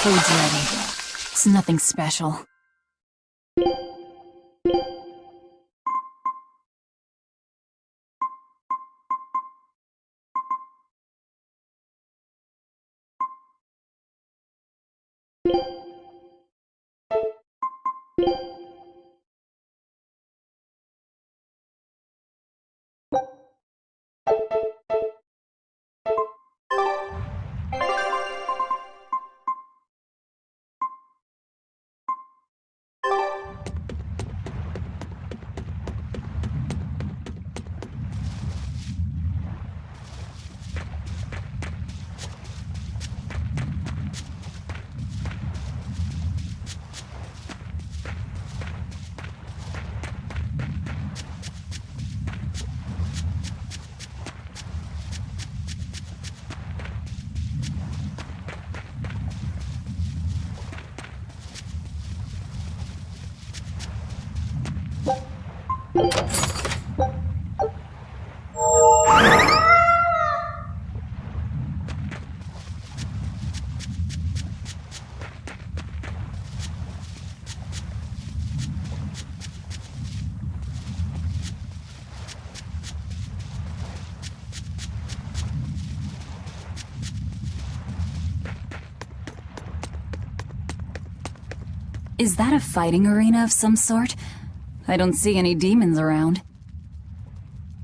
Food's ready. It's nothing special. Is that a fighting arena of some sort? I don't see any demons around.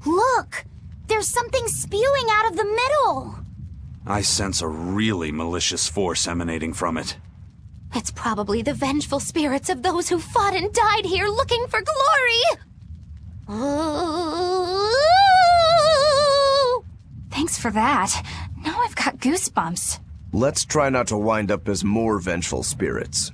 Look! There's something spewing out of the middle! I sense a really malicious force emanating from it. It's probably the vengeful spirits of those who fought and died here looking for glory! Thanks for that. Now I've got goosebumps. Let's try not to wind up as more vengeful spirits.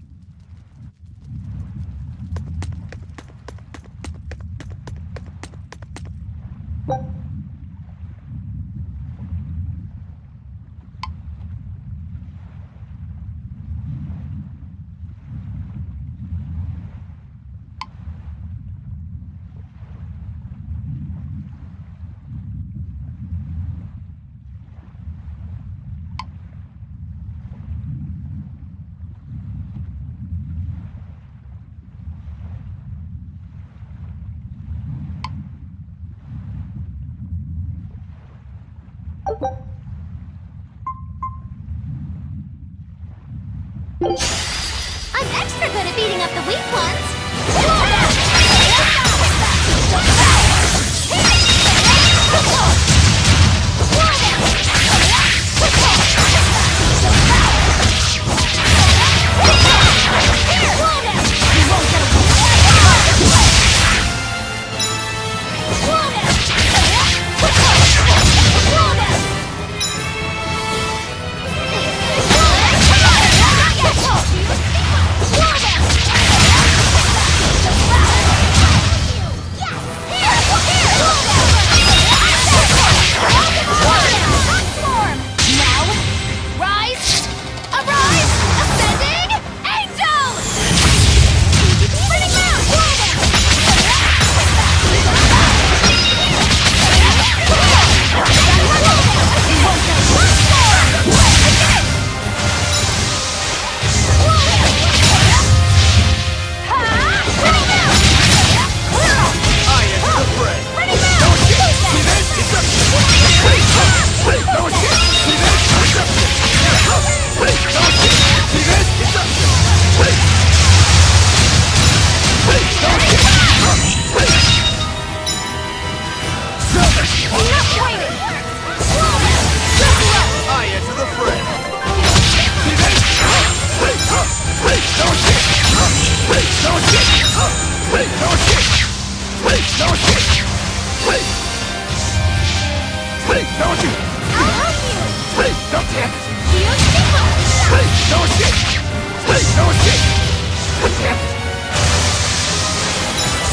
I'm extra good at beating up the weak ones!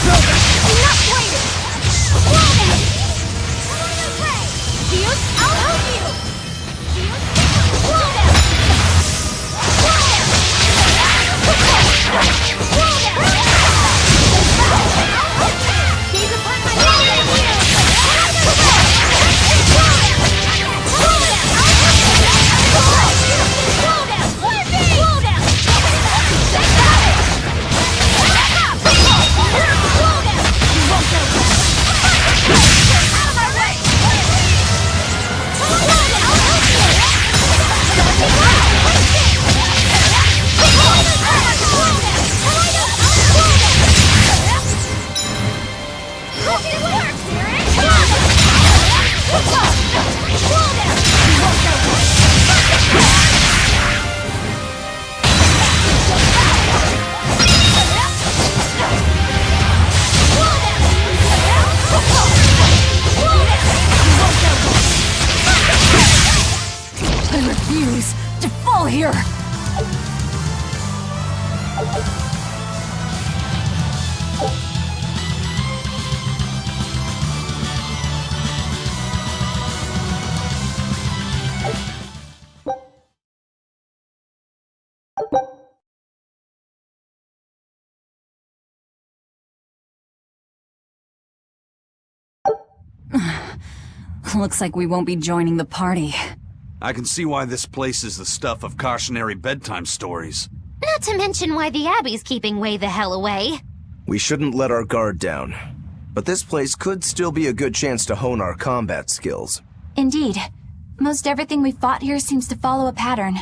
Enough waiting! Wall them! Fuse, I'll help you! Fuse, wall them! Wall them! Wall them! Gaze upon my wall them! I refuse to fall here! Looks like we won't be joining the party. I can see why this place is the stuff of cautionary bedtime stories. Not to mention why the Abbey's keeping way the hell away. We shouldn't let our guard down. But this place could still be a good chance to hone our combat skills. Indeed. Most everything we fought here seems to follow a pattern.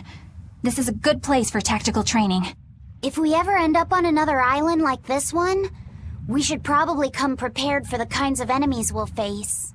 This is a good place for tactical training. If we ever end up on another island like this one, we should probably come prepared for the kinds of enemies we'll face.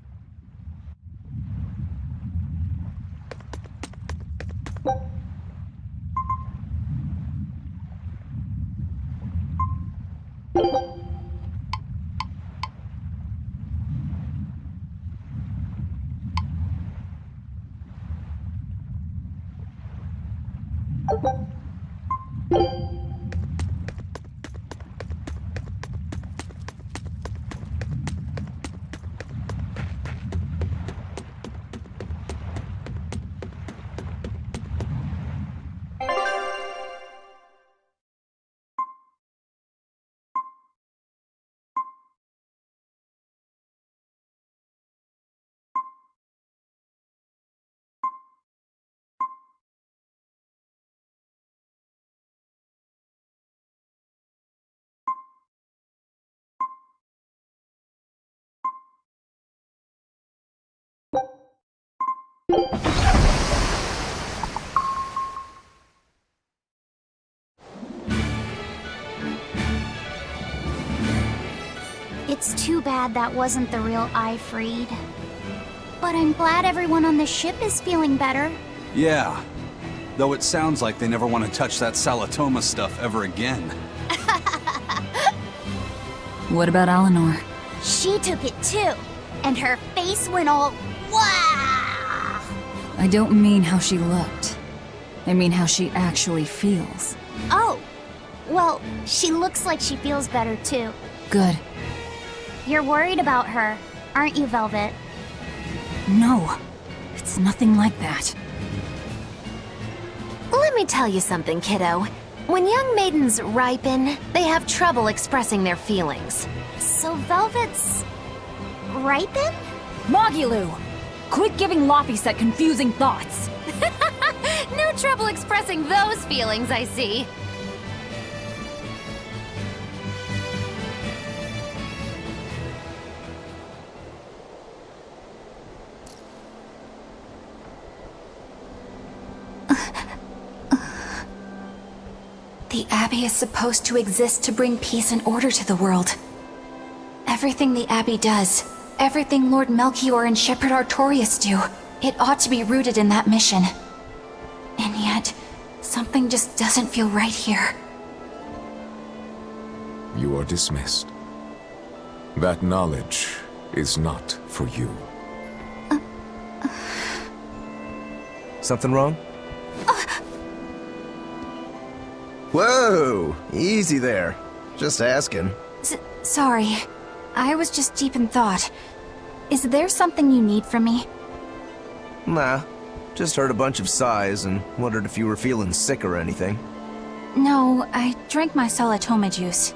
It's too bad that wasn't the real Ifreed. But I'm glad everyone on the ship is feeling better. Yeah. Though it sounds like they never want to touch that Salatoma stuff ever again. What about Eleanor? She took it too, and her face went all wow. I don't mean how she looked. I mean how she actually feels. Oh, well, she looks like she feels better too. Good. You're worried about her, aren't you, Velvet? No, it's nothing like that. Let me tell you something, kiddo. When young maidens ripen, they have trouble expressing their feelings. So Velvet's... ripen? Mogilu! Quit giving Laphicet confusing thoughts! No trouble expressing those feelings, I see. The Abbey is supposed to exist to bring peace and order to the world. Everything the Abbey does, everything Lord Melchior and Shepherd Artorias do, it ought to be rooted in that mission. And yet, something just doesn't feel right here. You are dismissed. That knowledge is not for you. Something wrong? Whoa! Easy there. Just asking. Sorry. I was just deep in thought. Is there something you need from me? Nah, just heard a bunch of sighs and wondered if you were feeling sick or anything. No, I drank my Salatoma juice.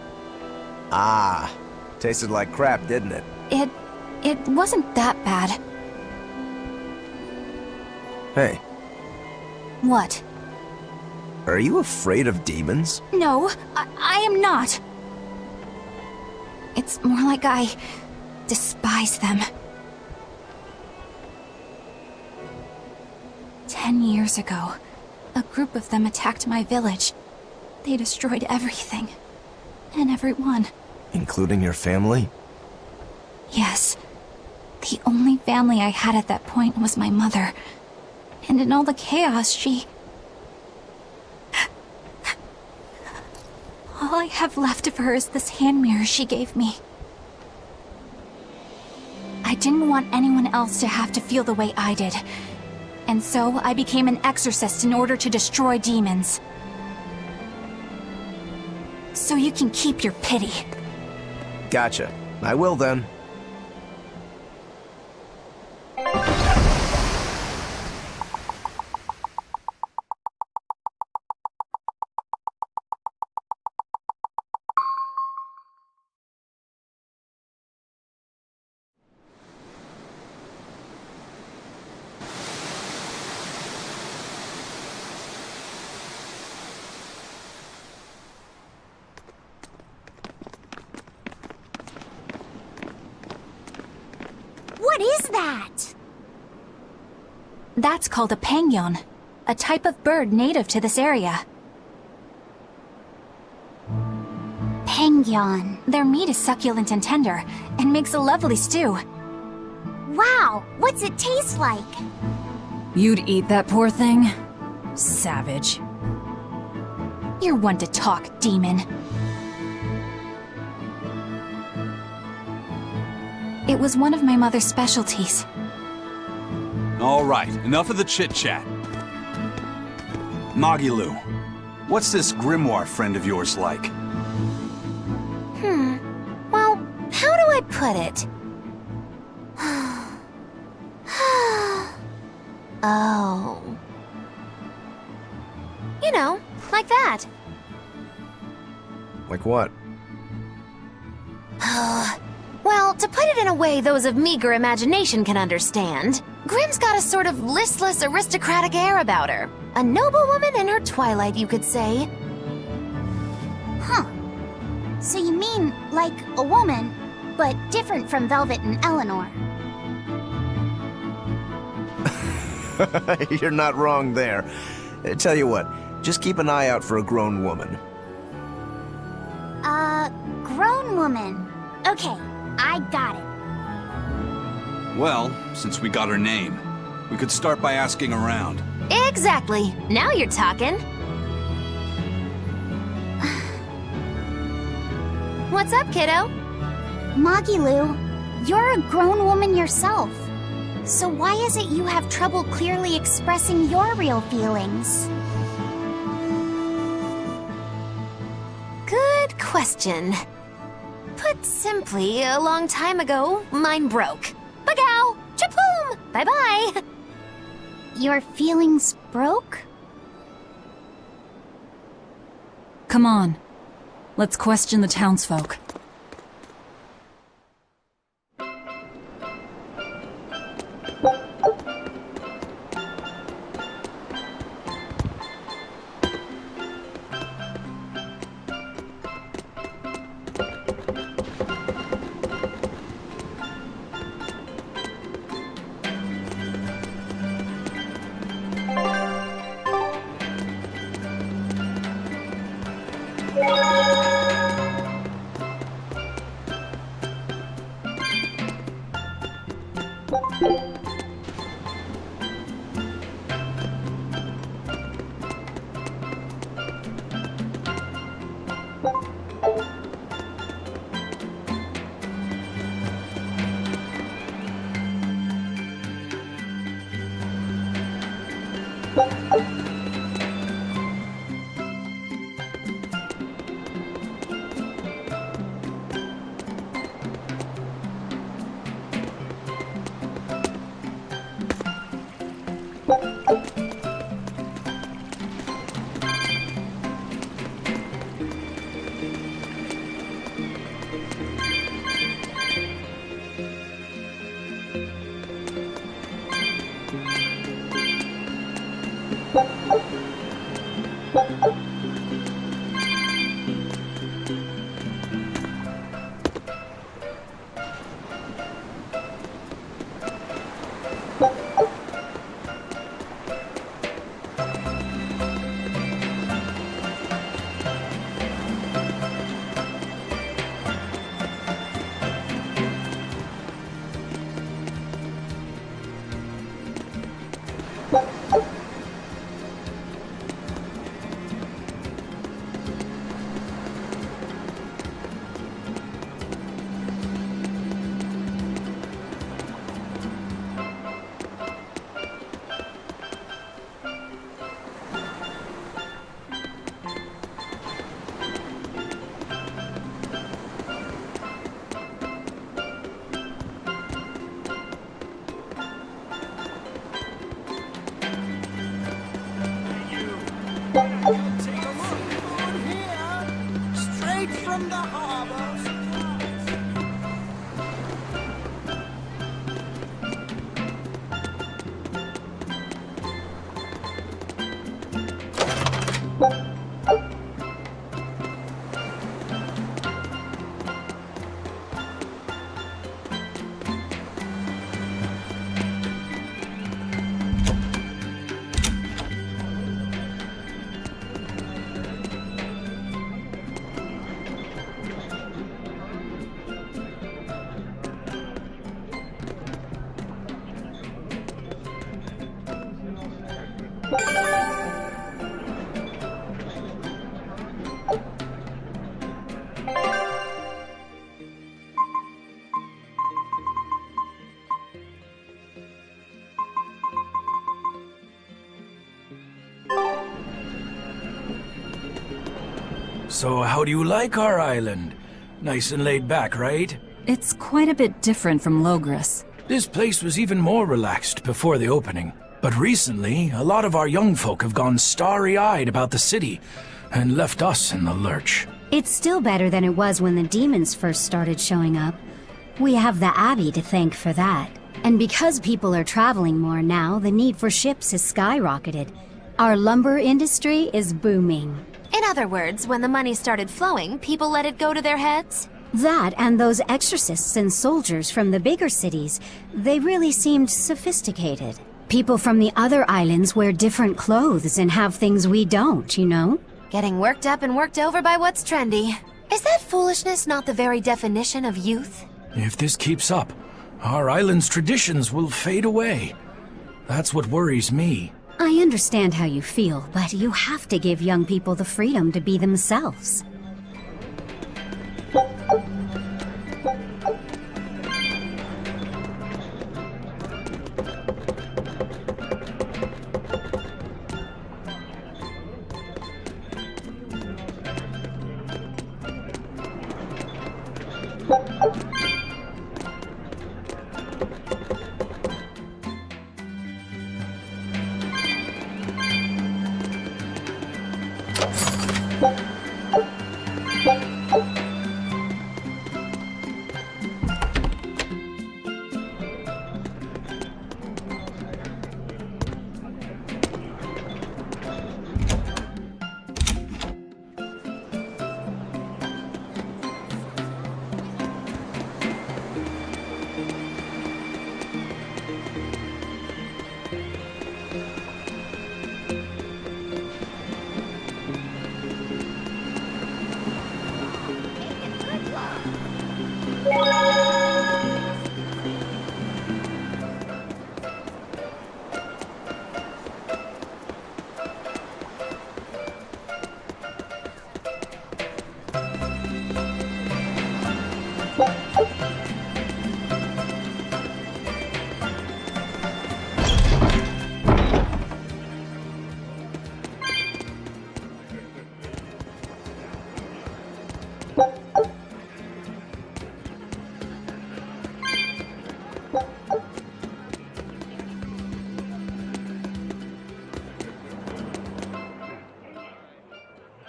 Ah, tasted like crap, didn't it? It wasn't that bad. Hey, What? are you afraid of demons? No, I am not. It's more like I despise them. 10 years ago, a group of them attacked my village. They destroyed everything. And everyone. Including your family? Yes. The only family I had at that point was my mother. And in all the chaos, she... All I have left of her is this hand mirror she gave me. I didn't want anyone else to have to feel the way I did. And so I became an exorcist in order to destroy demons. So you can keep your pity. Gotcha. I will then. What is that? That's called a pangyon, a type of bird native to this area. Pangyon. Their meat is succulent and tender, and makes a lovely stew. Wow, what's it taste like? You'd eat that poor thing? Savage. You're one to talk, demon. It was one of my mother's specialties. All right, enough of the chit-chat. Magilu, what's this grimoire friend of yours like? Well, how do I put it? Oh. You know, like that. Like what? Well, to put it in a way those of meager imagination can understand, Grimm's got a sort of listless, aristocratic air about her. A noble woman in her twilight, you could say. Huh. So you mean like a woman, but different from Velvet and Eleanor. You're not wrong there. Tell you what, just keep an eye out for a grown woman. Grown woman. Okay, I got it. Well, since we got her name, we could start by asking around. Exactly. Now you're talking. What's up, kiddo? Magilu, you're a grown woman yourself. So why is it you have trouble clearly expressing your real feelings? Good question. Put simply, a long time ago, mine broke. Bagow! Chapoom! Bye-bye! Your feelings broke? Come on. Let's question the townsfolk. So how do you like our island? Nice and laid back, right? It's quite a bit different from Logris. This place was even more relaxed before the opening. But recently, a lot of our young folk have gone starry-eyed about the city and left us in the lurch. It's still better than it was when the demons first started showing up. We have the Abbey to thank for that. And because people are traveling more now, the need for ships has skyrocketed. Our lumber industry is booming. In other words, when the money started flowing, people let it go to their heads? That and those exorcists and soldiers from the bigger cities, they really seemed sophisticated. People from the other islands wear different clothes and have things we don't, you know? Getting worked up and worked over by what's trendy. Is that foolishness not the very definition of youth? If this keeps up, our island's traditions will fade away. That's what worries me. I understand how you feel, but you have to give young people the freedom to be themselves.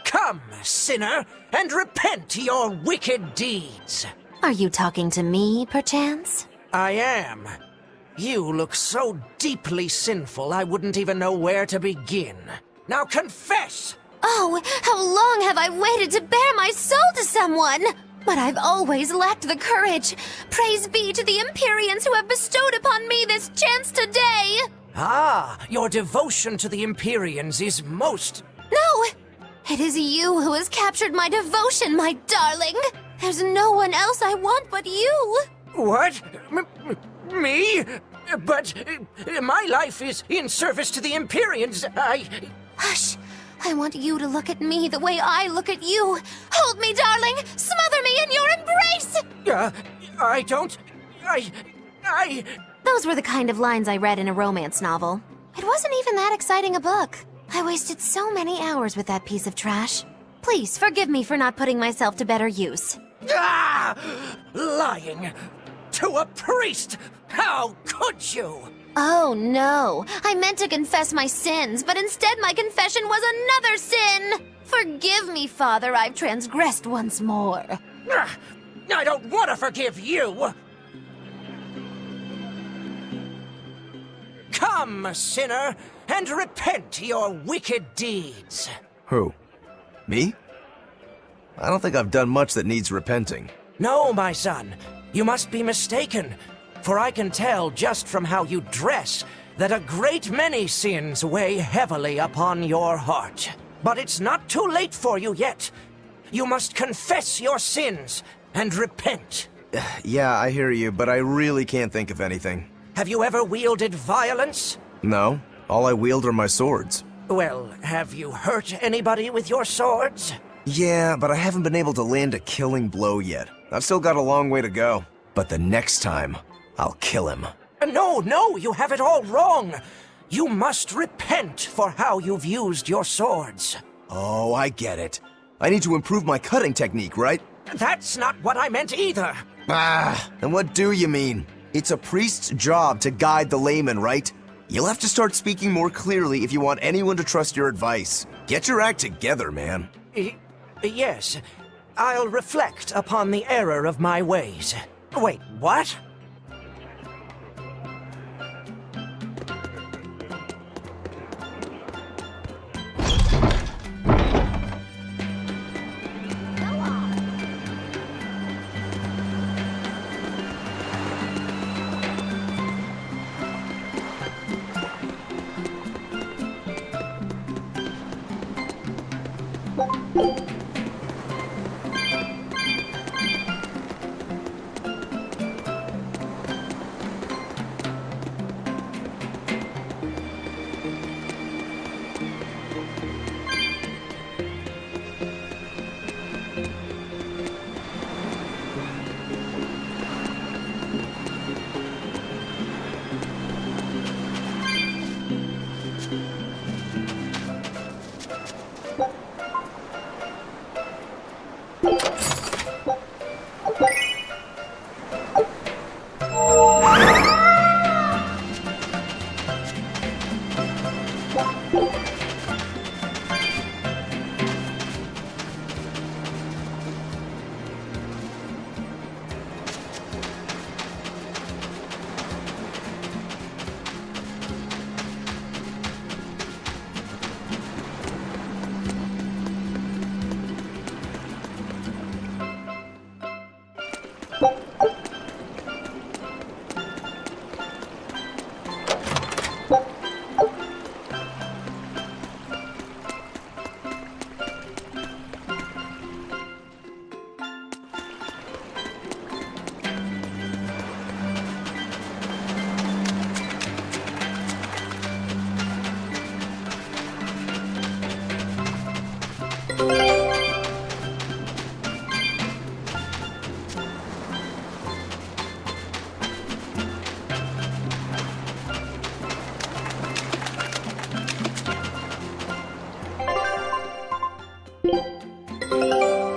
Come, sinner, and repent your wicked deeds. Are you talking to me, perchance? I am. You look so deeply sinful I wouldn't even know where to begin. Now confess! Oh, how long have I waited to bare my soul to someone? But I've always lacked the courage. Praise be to the Empyreans who have bestowed upon me this chance today! Ah, your devotion to the Empyreans is most... No! It is you who has captured my devotion, my darling! There's no one else I want but you! What? Me? But my life is in service to the Empyreans. Hush! I want you to look at me the way I look at you! Hold me, darling! Smother me in your embrace! I don't... Those were the kind of lines I read in a romance novel. It wasn't even that exciting a book. I wasted so many hours with that piece of trash. Please, forgive me for not putting myself to better use. Lying! To a priest! How could you? Oh no, I meant to confess my sins, but instead my confession was another sin! Forgive me, Father, I've transgressed once more. I don't want to forgive you! Come, sinner, and repent your wicked deeds. Who? Me? I don't think I've done much that needs repenting. No, my son, you must be mistaken. For I can tell just from how you dress that a great many sins weigh heavily upon your heart. But it's not too late for you yet. You must confess your sins and repent. Yeah, I hear you, but I really can't think of anything. Have you ever wielded violence? No, all I wield are my swords. Well, have you hurt anybody with your swords? Yeah, but I haven't been able to land a killing blow yet. I've still got a long way to go. But the next time, I'll kill him. No, you have it all wrong. You must repent for how you've used your swords. Oh, I get it. I need to improve my cutting technique, right? That's not what I meant either. Then what do you mean? It's a priest's job to guide the layman, right? You'll have to start speaking more clearly if you want anyone to trust your advice. Get your act together, man. Yes, I'll reflect upon the error of my ways. Wait, what?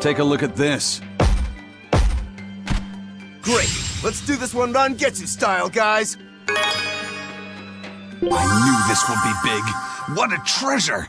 Take a look at this. Great. Let's do this one Rangetsu style, guys. I knew this would be big. What a treasure!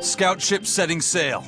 Scout ship setting sail.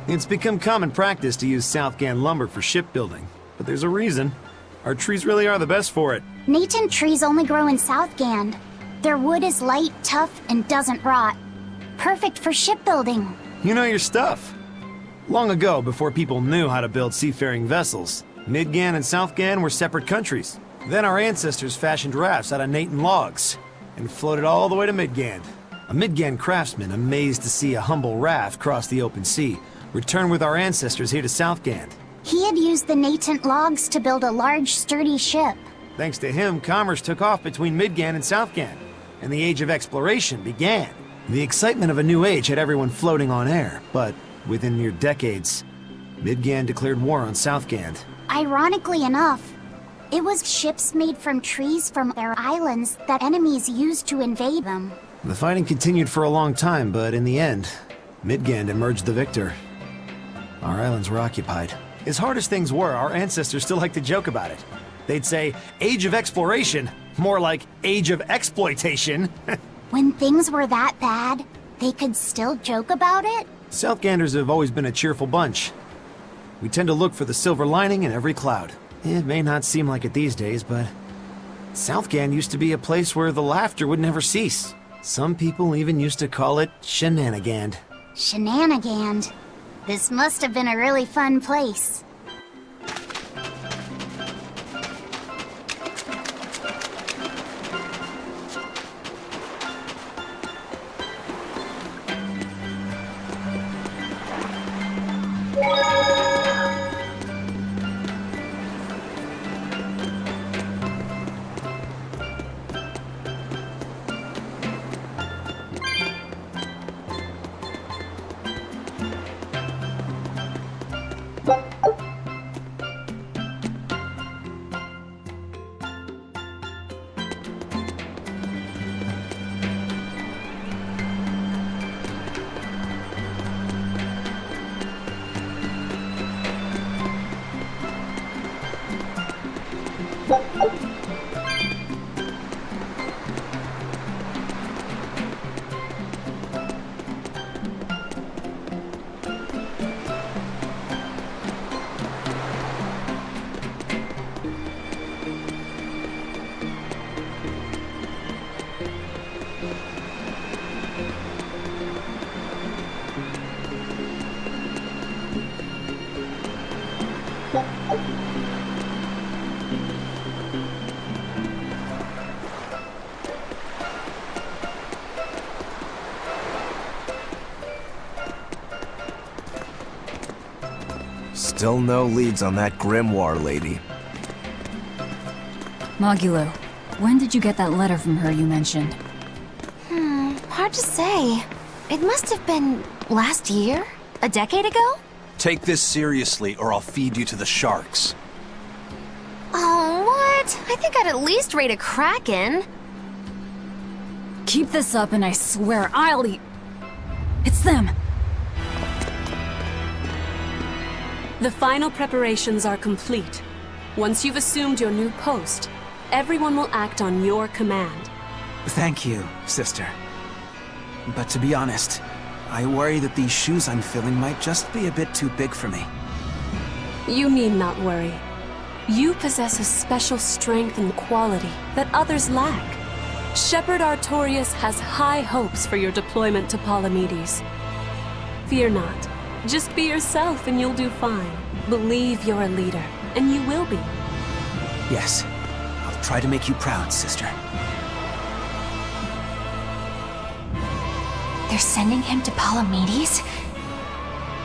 It's become common practice to use Southgan lumber for shipbuilding, but there's a reason. Our trees really are the best for it. Natant trees only grow in Southgand. Their wood is light, tough, and doesn't rot. Perfect for shipbuilding. You know your stuff. Long ago, before people knew how to build seafaring vessels, Midgan and Southgan were separate countries. Then our ancestors fashioned rafts out of Natant logs and floated all the way to Midgan. A Midgan craftsman, amazed to see a humble raft cross the open sea, returned with our ancestors here to Southgand. He had used the Natant logs to build a large, sturdy ship. Thanks to him, commerce took off between Midgan and Southgan, and the Age of Exploration began. The excitement of a new age had everyone floating on air, but within mere decades, Midgan declared war on Southgand. Ironically enough, it was ships made from trees from their islands that enemies used to invade them. The fighting continued for a long time, but in the end, Midgan emerged the victor. Our islands were occupied. As hard as things were, our ancestors still liked to joke about it. They'd say, Age of Exploration, more like Age of Exploitation. When things were that bad, they could still joke about it? Southganders have always been a cheerful bunch. We tend to look for the silver lining in every cloud. It may not seem like it these days, but Southgand used to be a place where the laughter would never cease. Some people even used to call it Shenanigand. Shenanigand. This must have been a really fun place. Still no leads on that grimoire lady. Mogulo, when did you get that letter from her you mentioned? Hard to say. It must have been last year? A decade ago? Take this seriously or I'll feed you to the sharks. Oh, what? I think I'd at least rate a Kraken. Keep this up and I swear I'll eat... It's them! The final preparations are complete. Once you've assumed your new post, everyone will act on your command. Thank you, sister. But to be honest, I worry that these shoes I'm filling might just be a bit too big for me. You need not worry. You possess a special strength and quality that others lack. Shepherd Artorias has high hopes for your deployment to Palamedes. Fear not. Just be yourself and you'll do fine. Believe you're a leader, and you will be. Yes, I'll try to make you proud, sister. They're sending him to Palamedes?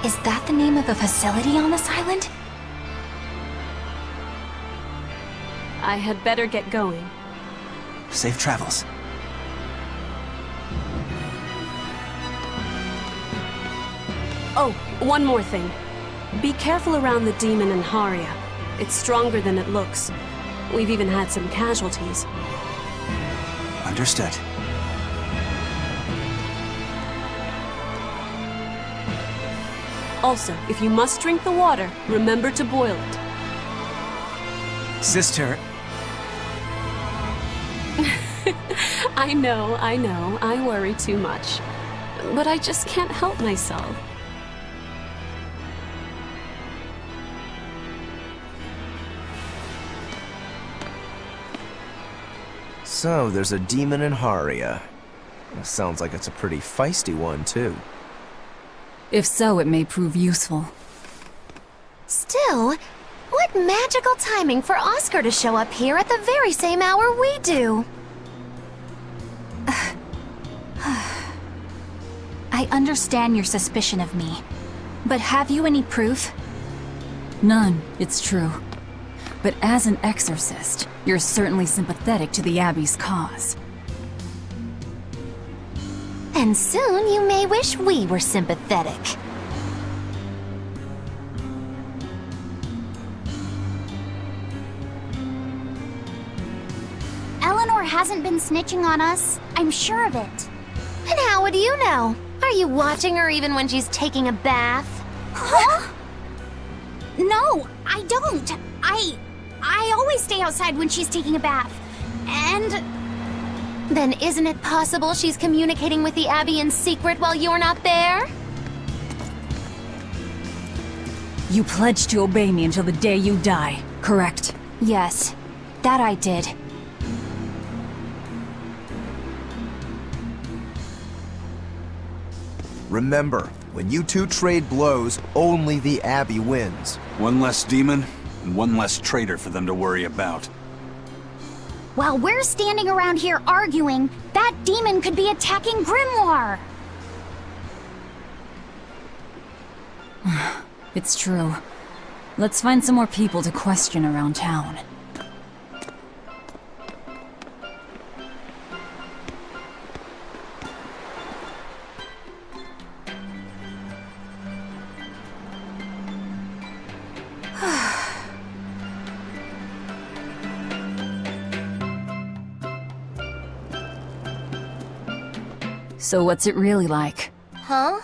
Is that the name of a facility on this island? I had better get going. Safe travels. Oh, one more thing. Be careful around the demon in Haria. It's stronger than it looks. We've even had some casualties. Understood. Also, if you must drink the water, remember to boil it. Sister... I know, I worry too much. But I just can't help myself. So, there's a demon in Haria. Sounds like it's a pretty feisty one, too. If so, it may prove useful. Still, what magical timing for Oscar to show up here at the very same hour we do. I understand your suspicion of me, but have you any proof? None, it's true. But as an exorcist, you're certainly sympathetic to the Abbey's cause. And soon you may wish we were sympathetic. Eleanor hasn't been snitching on us. I'm sure of it. And how would you know? Are you watching her even when she's taking a bath? Huh? No, I don't. I always stay outside when she's taking a bath. And... Then isn't it possible she's communicating with the Abbey in secret while you're not there? You pledged to obey me until the day you die, correct? Yes, that I did. Remember, when you two trade blows, only the Abbey wins. One less demon, and one less traitor for them to worry about. While we're standing around here arguing, that demon could be attacking Grimoire. It's true. Let's find some more people to question around town. So what's it really like? Huh?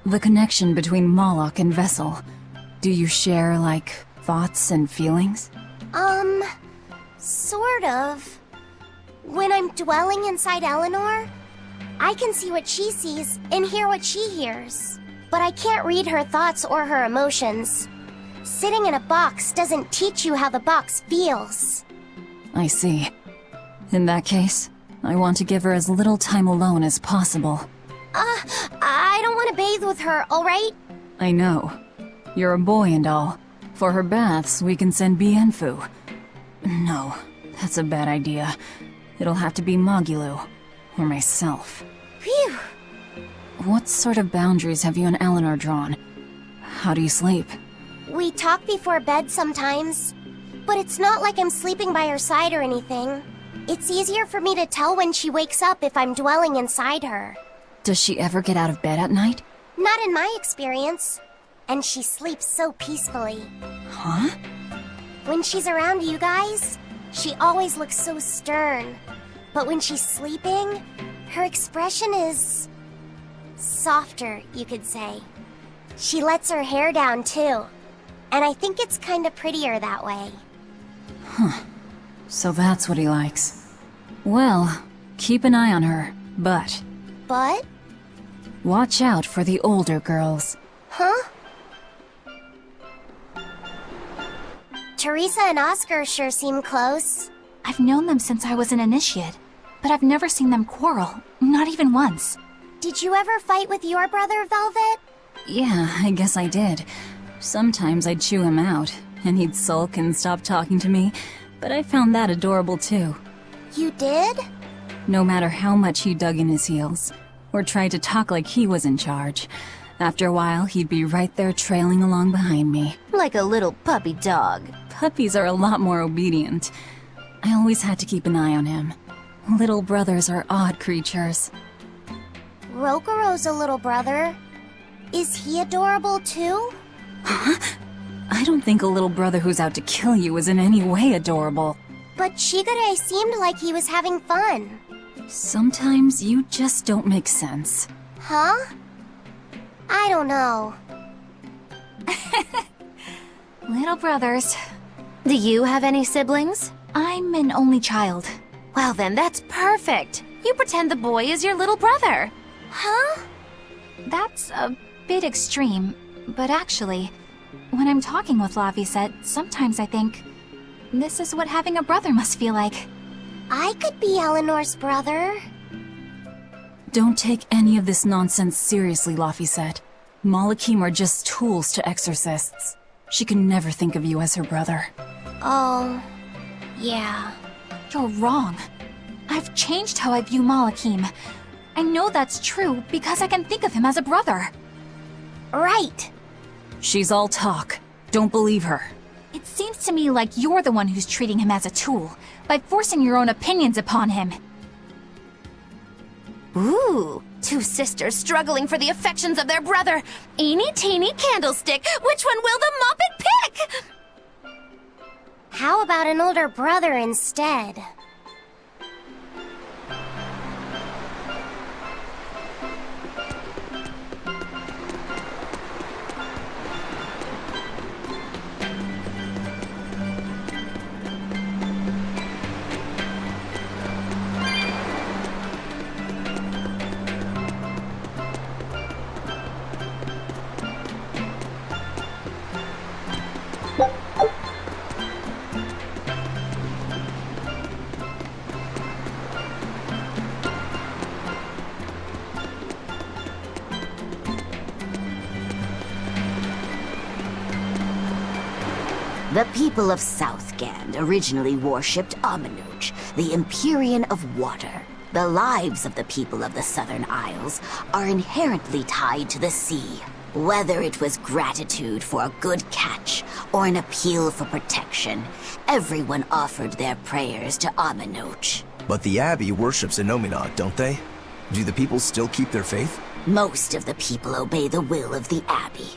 The connection between Moloch and Vessel. Do you share, like, thoughts and feelings? Sort of. When I'm dwelling inside Eleanor, I can see what she sees and hear what she hears. But I can't read her thoughts or her emotions. Sitting in a box doesn't teach you how the box feels. I see. In that case, I want to give her as little time alone as possible. I don't want to bathe with her, alright? I know. You're a boy and all. For her baths, we can send Bienfu. No, that's a bad idea. It'll have to be Magulu. Or myself. Phew! What sort of boundaries have you and Eleanor drawn? How do you sleep? We talk before bed sometimes. But it's not like I'm sleeping by her side or anything. It's easier for me to tell when she wakes up if I'm dwelling inside her. Does she ever get out of bed at night? Not in my experience. And she sleeps so peacefully. Huh? When she's around you guys, she always looks so stern. But when she's sleeping, her expression is... softer, you could say. She lets her hair down, too. And I think it's kinda prettier that way. Huh. So that's what he likes. Well, keep an eye on her, but But? Watch out for the older girls. Huh? Teresa and Oscar sure seem close. I've known them since I was an initiate, but I've never seen them quarrel, not even once. Did you ever fight with your brother, Velvet? Yeah, I guess I did. Sometimes I'd chew him out, and he'd sulk and stop talking to me, but I found that adorable too. You did? No matter how much he dug in his heels, or tried to talk like he was in charge, after a while he'd be right there trailing along behind me. Like a little puppy dog. Puppies are a lot more obedient. I always had to keep an eye on him. Little brothers are odd creatures. Rokuro's a little brother. Is he adorable too? Huh? I don't think a little brother who's out to kill you is in any way adorable. But Shigure seemed like he was having fun. Sometimes you just don't make sense. Huh? I don't know. Little brothers. Do you have any siblings? I'm an only child. Well then, that's perfect. You pretend the boy is your little brother. Huh? That's a bit extreme, but actually, when I'm talking with Lavisette, sometimes I think, this is what having a brother must feel like. I could be Eleanor's brother. Don't take any of this nonsense seriously, Lavisette. Malakim are just tools to exorcists. She can never think of you as her brother. Oh, yeah. You're wrong. I've changed how I view Malakim. I know that's true because I can think of him as a brother. Right. She's all talk. Don't believe her. It seems to me like you're the one who's treating him as a tool, by forcing your own opinions upon him. Ooh, two sisters struggling for the affections of their brother. Eeny teeny candlestick, which one will the Muppet pick? How about an older brother instead? The people of Southgand originally worshipped Amenoch, the Empyrean of Water. The lives of the people of the Southern Isles are inherently tied to the sea. Whether it was gratitude for a good catch or an appeal for protection, everyone offered their prayers to Amenoch. But the Abbey worships Innominat, don't they? Do the people still keep their faith? Most of the people obey the will of the Abbey.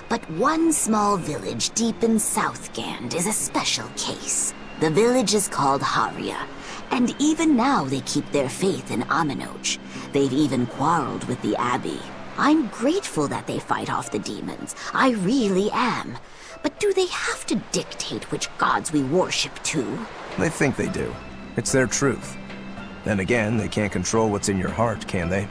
But one small village deep in Southgand is a special case. The village is called Haria, and even now they keep their faith in Amenoch. They've even quarreled with the Abbey. I'm grateful that they fight off the demons. I really am. But do they have to dictate which gods we worship too? They think they do. It's their truth. Then again, they can't control what's in your heart, can they?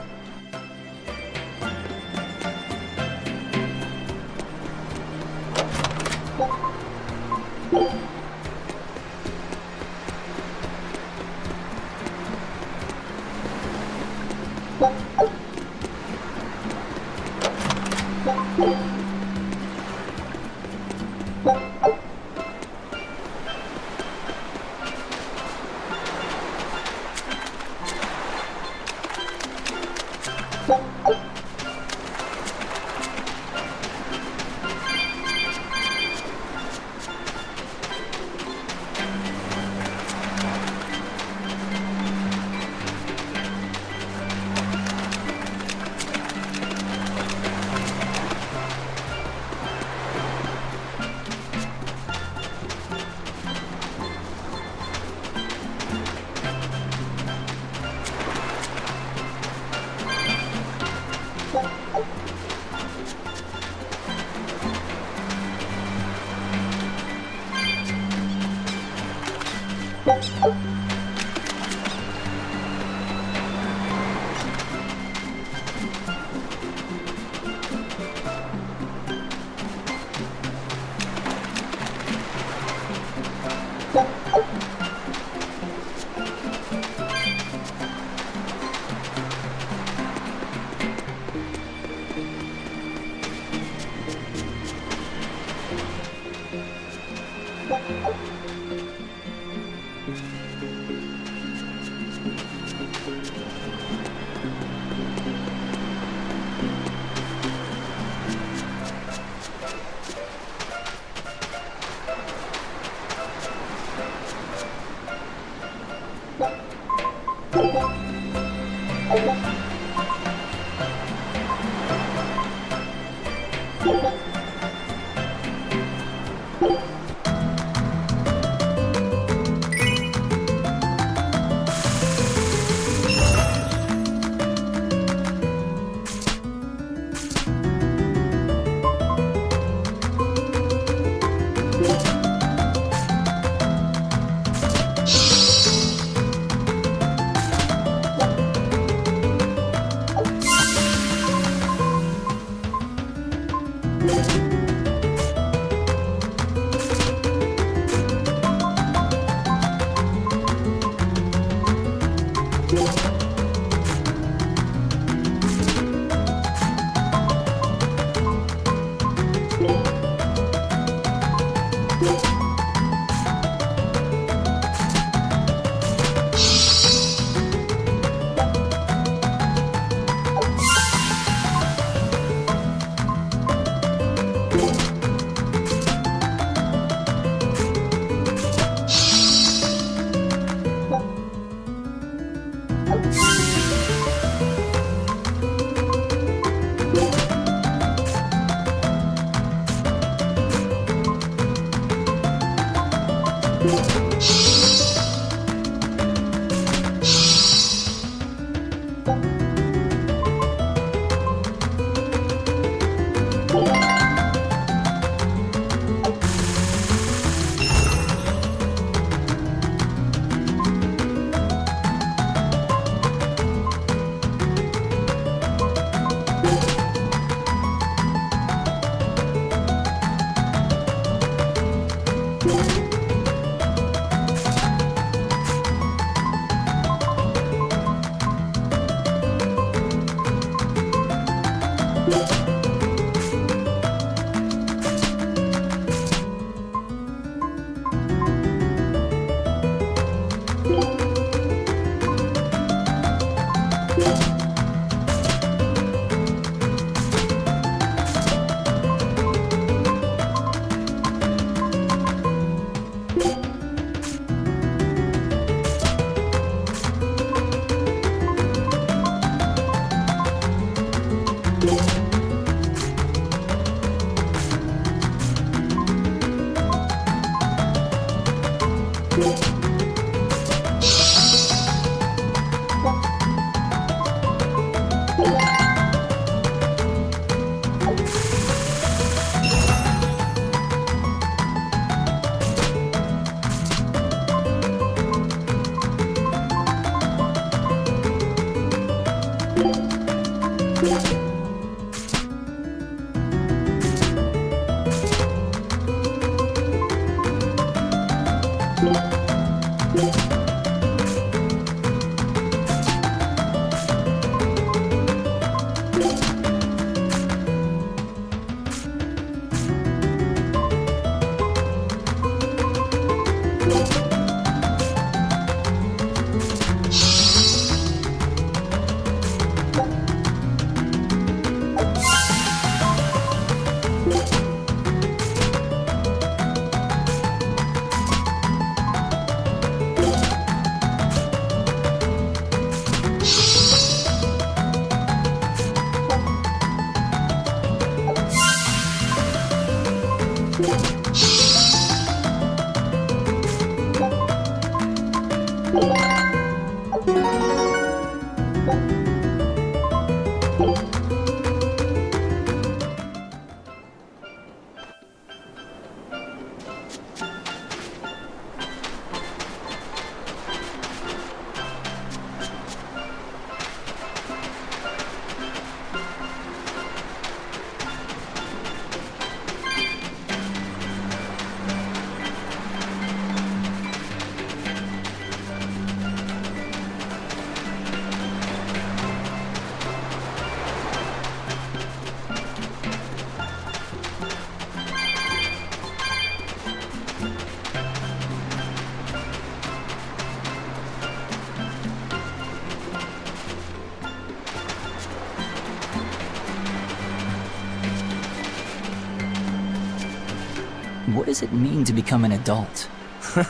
What does it mean to become an adult? The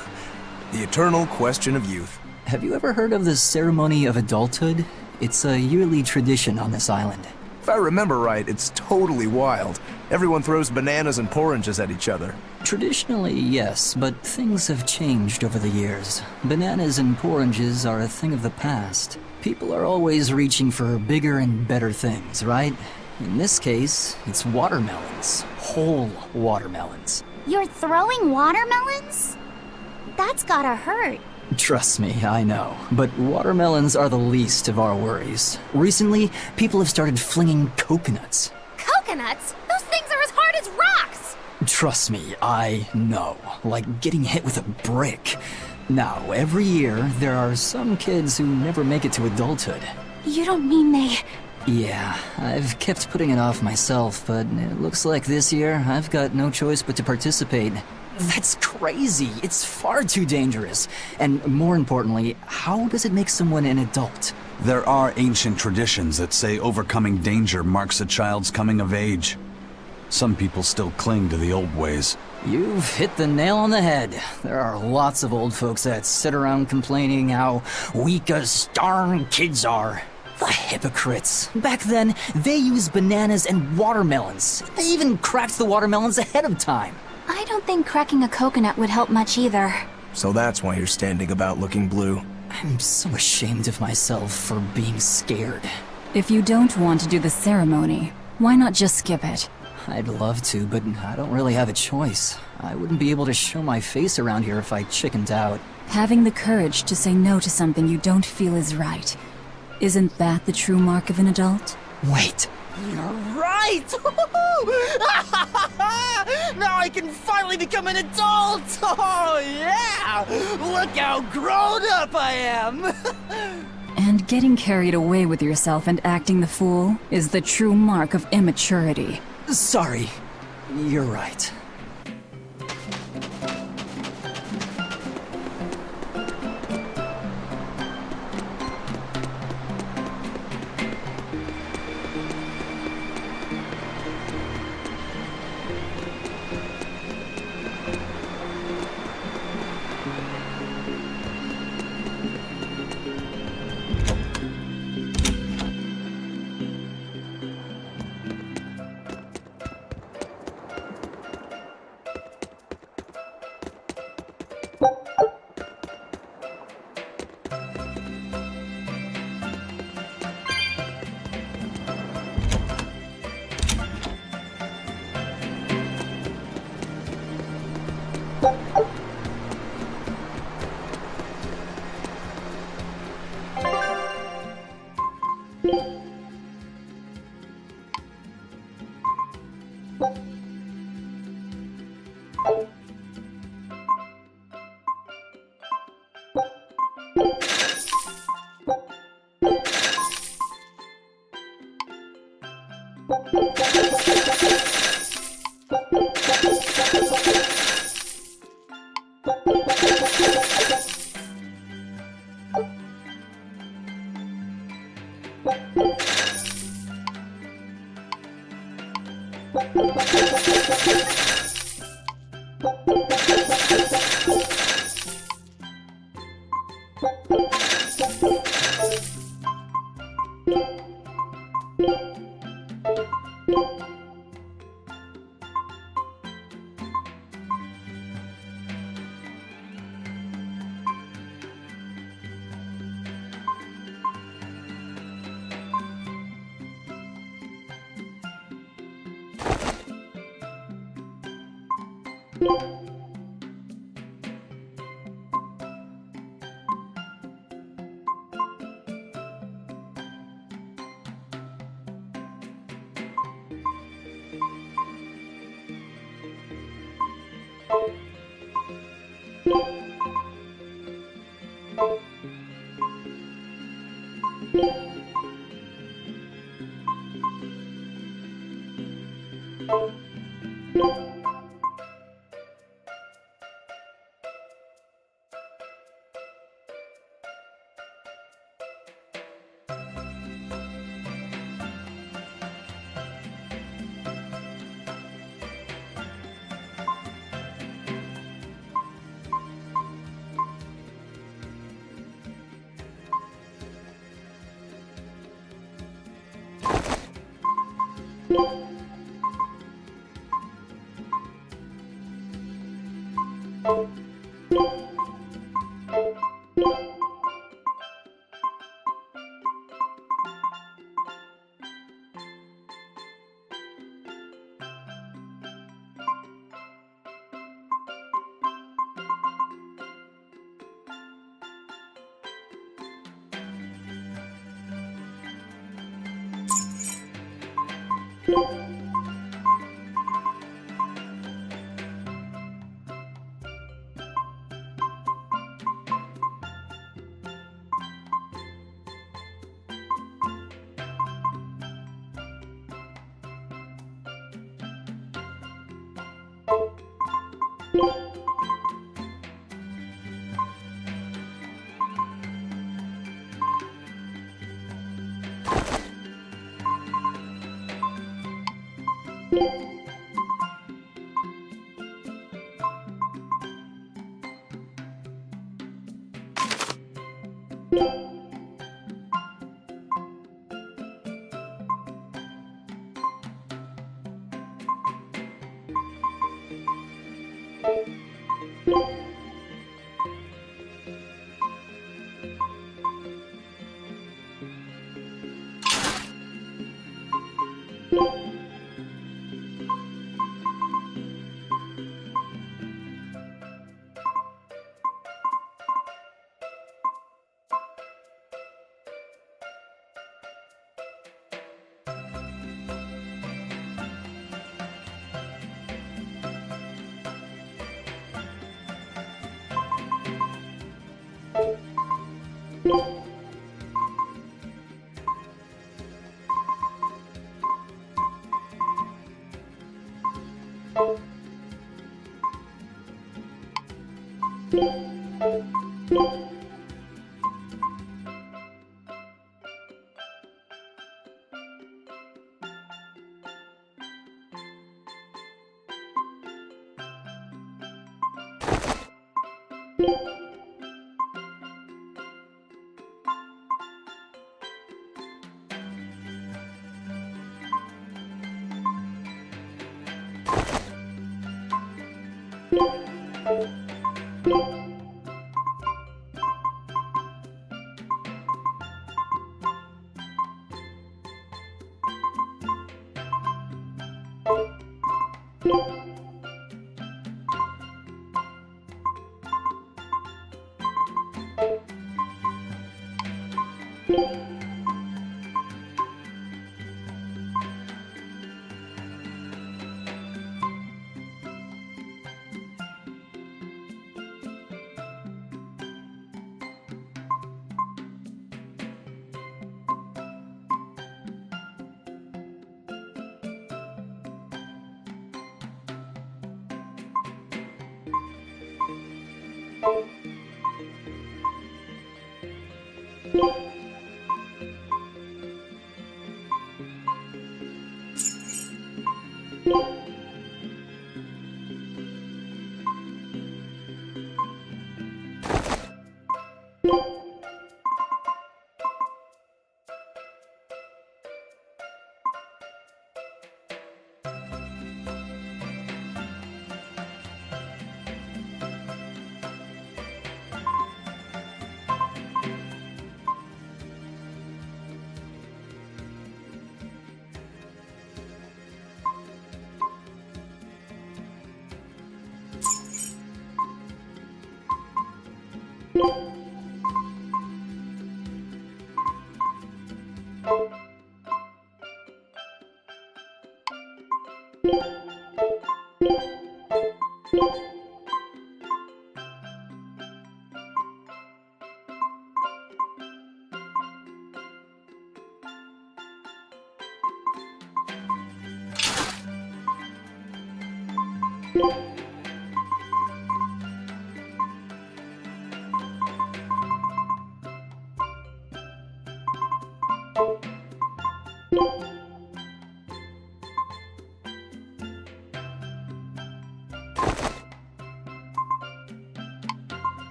eternal question of youth. Have you ever heard of the Ceremony of Adulthood? It's a yearly tradition on this island. If I remember right, it's totally wild. Everyone throws bananas and oranges at each other. Traditionally, yes, but things have changed over the years. Bananas and oranges are a thing of the past. People are always reaching for bigger and better things, right? In this case, it's watermelons. Whole watermelons. You're throwing watermelons? That's gotta hurt. Trust me, I know. But watermelons are the least of our worries. Recently, people have started flinging coconuts. Coconuts? Those things are as hard as rocks! Trust me, I know. Like getting hit with a brick. Now, every year, there are some kids who never make it to adulthood. You don't mean they... Yeah, I've kept putting it off myself, but it looks like this year I've got no choice but to participate. That's crazy. It's far too dangerous. And more importantly, how does it make someone an adult? There are ancient traditions that say overcoming danger marks a child's coming of age. Some people still cling to the old ways. You've hit the nail on the head. There are lots of old folks that sit around complaining how weak as darn kids are. The hypocrites. Back then, they used bananas and watermelons. They even cracked the watermelons ahead of time. I don't think cracking a coconut would help much either. So that's why you're standing about looking blue. I'm so ashamed of myself for being scared. If you don't want to do the ceremony, why not just skip it? I'd love to, but I don't really have a choice. I wouldn't be able to show my face around here if I chickened out. Having the courage to say no to something you don't feel is right. Isn't that the true mark of an adult? Wait. You're right! Now I can finally become an adult! Oh, yeah! Look how grown up I am! And getting carried away with yourself and acting the fool is the true mark of immaturity. Sorry. You're right.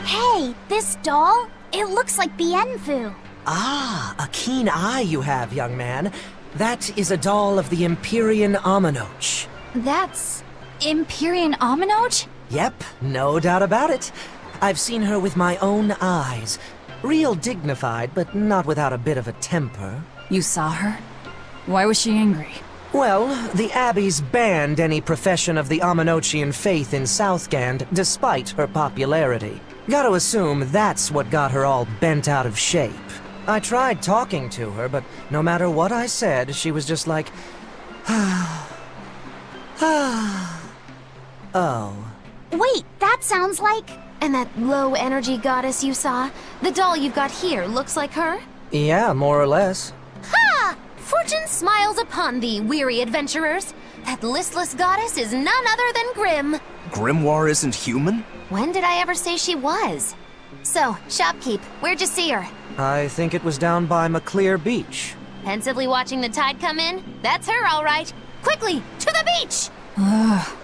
Hey, this doll? It looks like Bienfu. Ah, a keen eye you have, young man. That is a doll of the Empyrean Aminoch. That's... Empyrean Aminoch? Yep, no doubt about it. I've seen her with my own eyes. Real dignified, but not without a bit of a temper. You saw her? Why was she angry? Well, the Abbeys banned any profession of the Aminochian faith in Southgand, despite her popularity. Gotta assume that's what got her all bent out of shape. I tried talking to her, but no matter what I said, she was just like... Oh. Wait, that sounds like... And that low-energy goddess you saw? The doll you've got here looks like her? Yeah, more or less. Ha! Fortune smiles upon thee, weary adventurers. That listless goddess is none other than Grim. Grimoire isn't human? When did I ever say she was? So, shopkeep, where'd you see her? I think it was down by McClear Beach. Pensively watching the tide come in? That's her, all right. Quickly, to the beach! Ugh.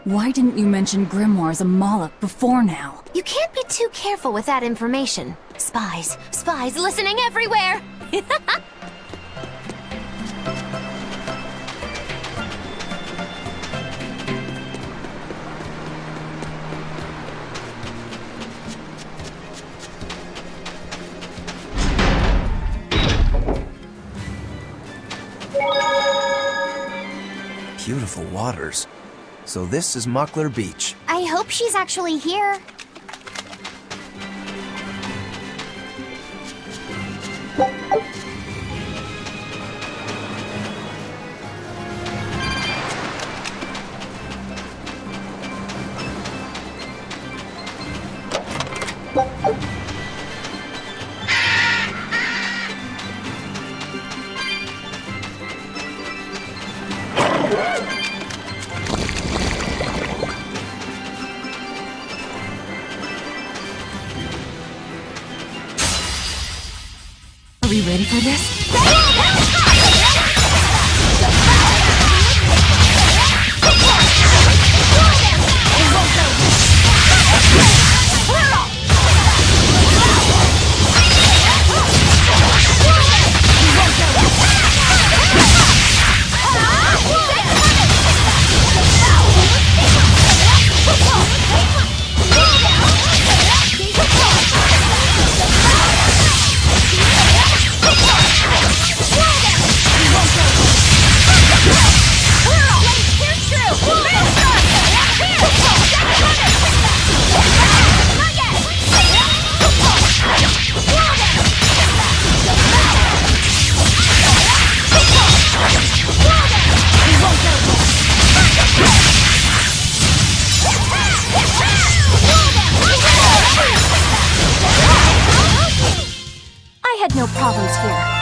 Why didn't you mention grimoires a Moloch before now? You can't be too careful with that information. Spies listening everywhere! Beautiful waters. So this is Muckler Beach. I hope she's actually here. ready for this? I had no problems here.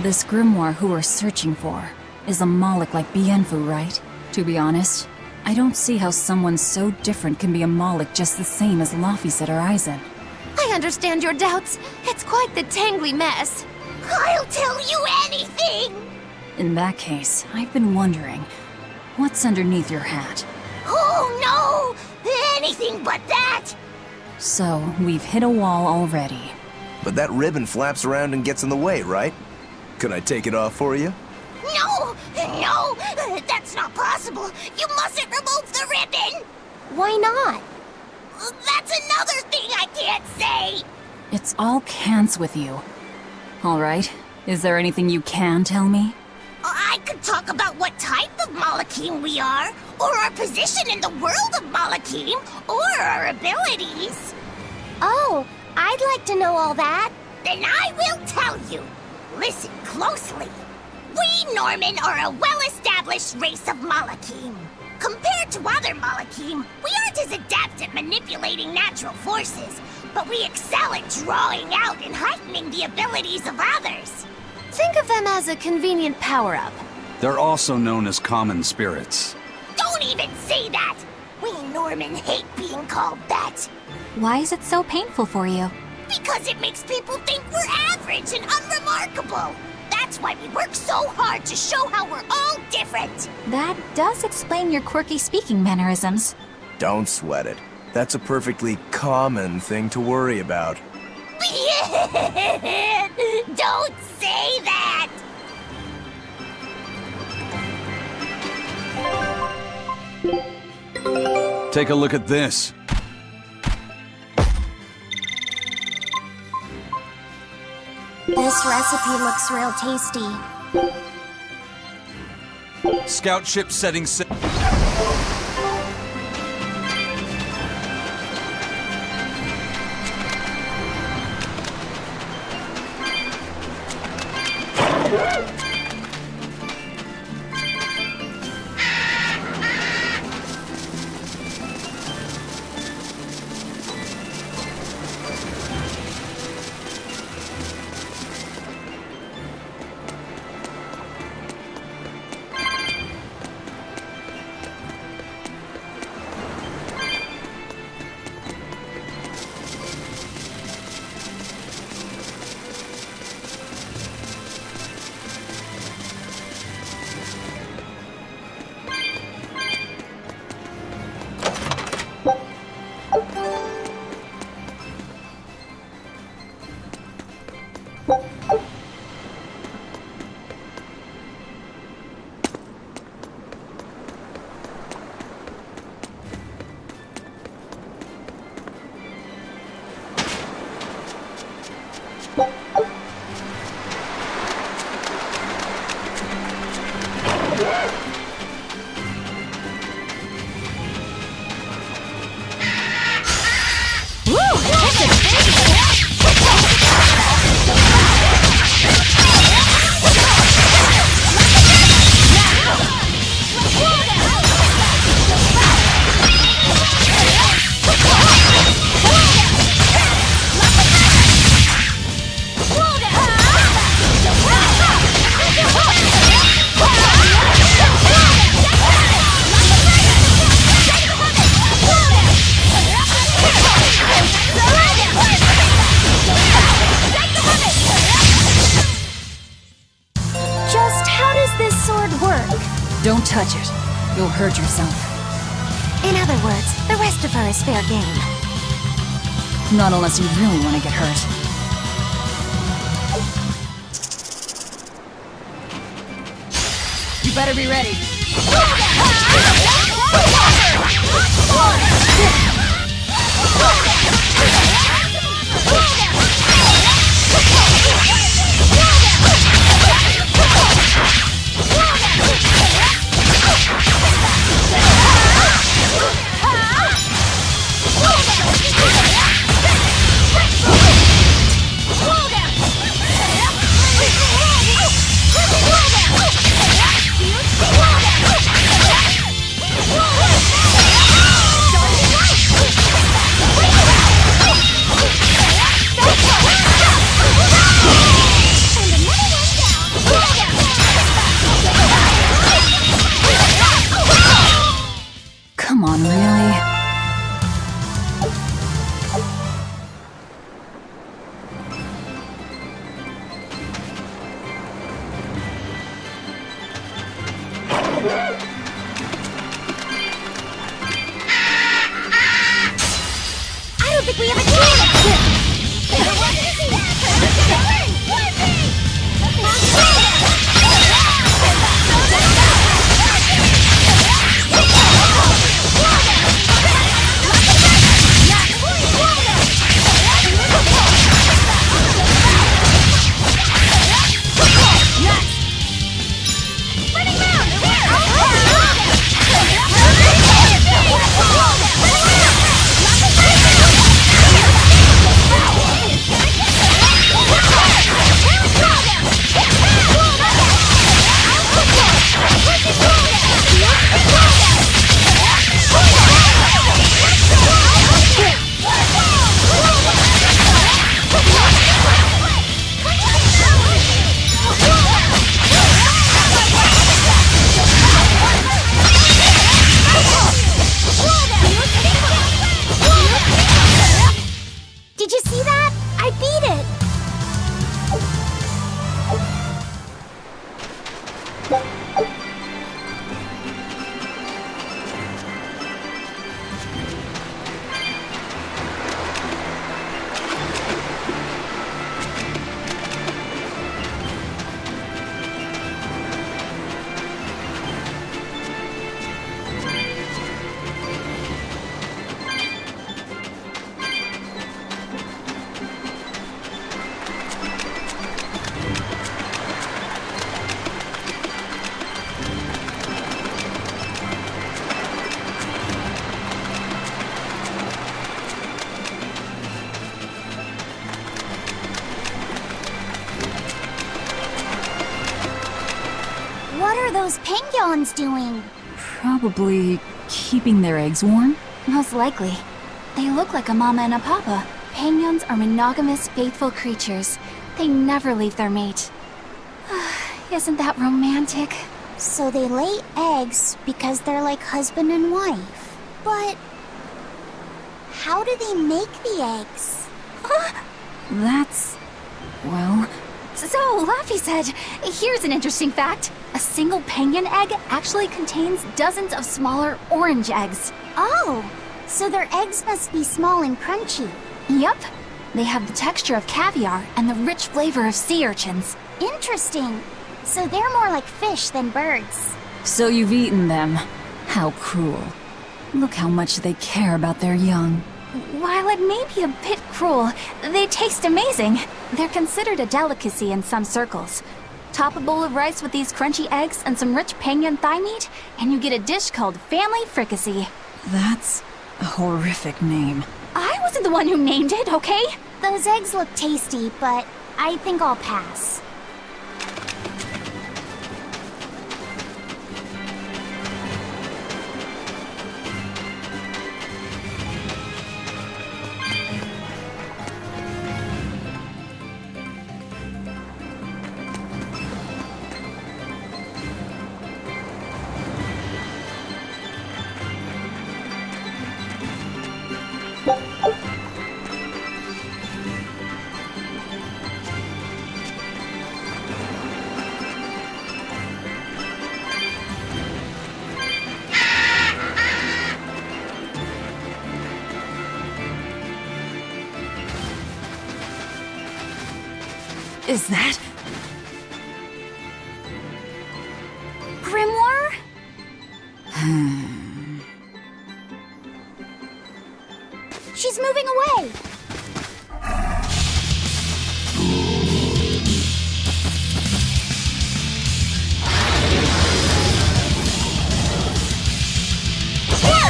This grimoire who we're searching for is a Moloch like Bienfu, right? To be honest, I don't see how someone so different can be a Moloch just the same as Laphicet or Eisen. I understand your doubts. It's quite the tangly mess. I'll tell you anything! In that case, I've been wondering, what's underneath your hat? Oh no! Anything but that! So, we've hit a wall already. But that ribbon flaps around and gets in the way, right? Can I take it off for you? No! No! That's not possible! You mustn't remove the ribbon! Why not? That's another thing I can't say! It's all cans with you. Alright, is there anything you can tell me? I could talk about what type of Malachim we are, or our position in the world of Malachim, or our abilities. Oh, I'd like to know all that. Then I will tell you. Listen closely. We Norman are a well-established race of Malachim. Compared to other Malachim, we aren't as adept at manipulating natural forces, but we excel at drawing out and heightening the abilities of others. Think of them as a convenient power-up. They're also known as common spirits. Don't even say that! We Norman hate being called that. Why is it so painful for you? Because it makes people think we're average and unremarkable. That's why we work so hard to show how we're all different. That does explain your quirky speaking mannerisms. Don't sweat it. That's a perfectly common thing to worry about. Don't say that! Take a look at this. This recipe looks real tasty. Scout ship setting sail. Don't touch it. You'll hurt yourself. In other words, the rest of her is fair game. Not unless you really want to get hurt. You better be ready. Come on, really? I don't think we have a chance! Did you see that? I beat it! What are those penguins doing? Probably keeping their eggs warm? Most likely. They look like a mama and a papa. Penguins are monogamous, faithful creatures. They never leave their mate. Isn't that romantic? So they lay eggs because they're like husband and wife. But how do they make the eggs? That's... well... So, Laffy said, here's an interesting fact. A single penguin egg actually contains dozens of smaller orange eggs. Oh, so their eggs must be small and crunchy. Yep. They have the texture of caviar and the rich flavor of sea urchins. Interesting. So they're more like fish than birds. So you've eaten them. How cruel. Look how much they care about their young. While it may be a bit cruel, they taste amazing. They're considered a delicacy in some circles. Top a bowl of rice with these crunchy eggs and some rich Pangan thigh meat, and you get a dish called family fricassee. That's a horrific name. I wasn't the one who named it, okay? Those eggs look tasty, but I think I'll pass. Is that... Grimoire? She's moving away!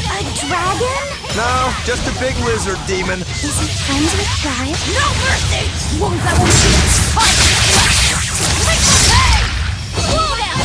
A dragon? No, just a big lizard demon. Is he friends with guys? No mercy! Wounds that won't see its Slow down!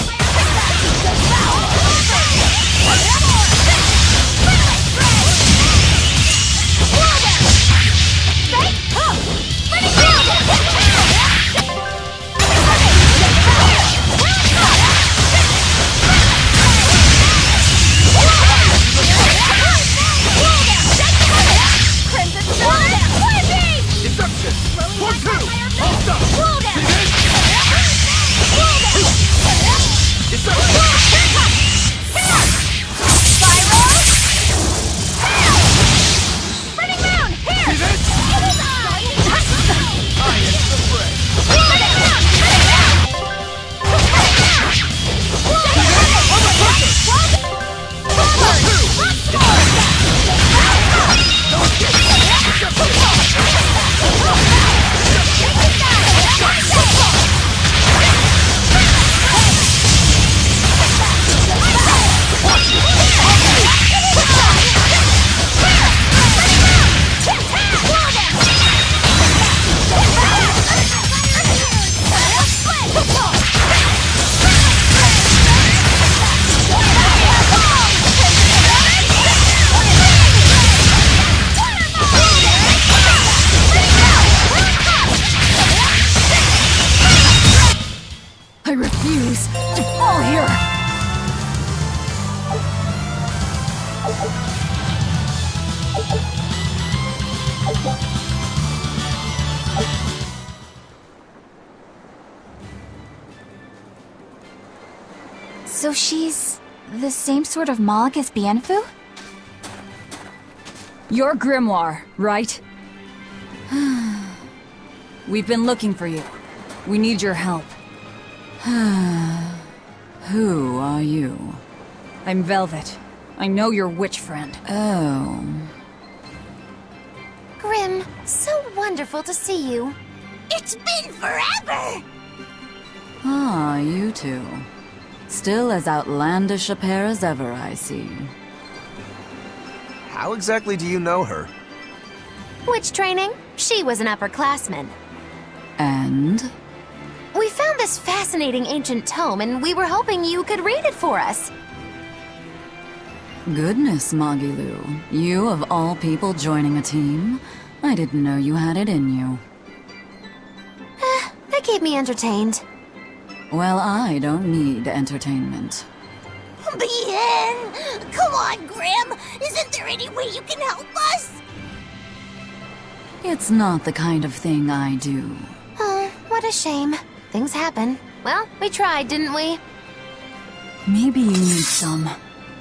So she's the same sort of Moloch as Bienfu? You're Grimoire, right? We've been looking for you. We need your help. Who are you? I'm Velvet. I know your witch friend. Oh. Grim, so wonderful to see you. It's been forever! Ah, you two. Still as outlandish a pair as ever, I see. How exactly do you know her? Witch training? She was an upperclassman. And? We found this fascinating ancient tome, and we were hoping you could read it for us. Goodness, Magilu. You of all people joining a team? I didn't know you had it in you. That keep me entertained. Well, I don't need entertainment. Bien! Come on, Grim! Isn't there any way you can help us? It's not the kind of thing I do. Oh, what a shame. Things happen. Well, we tried, didn't we? Maybe you need some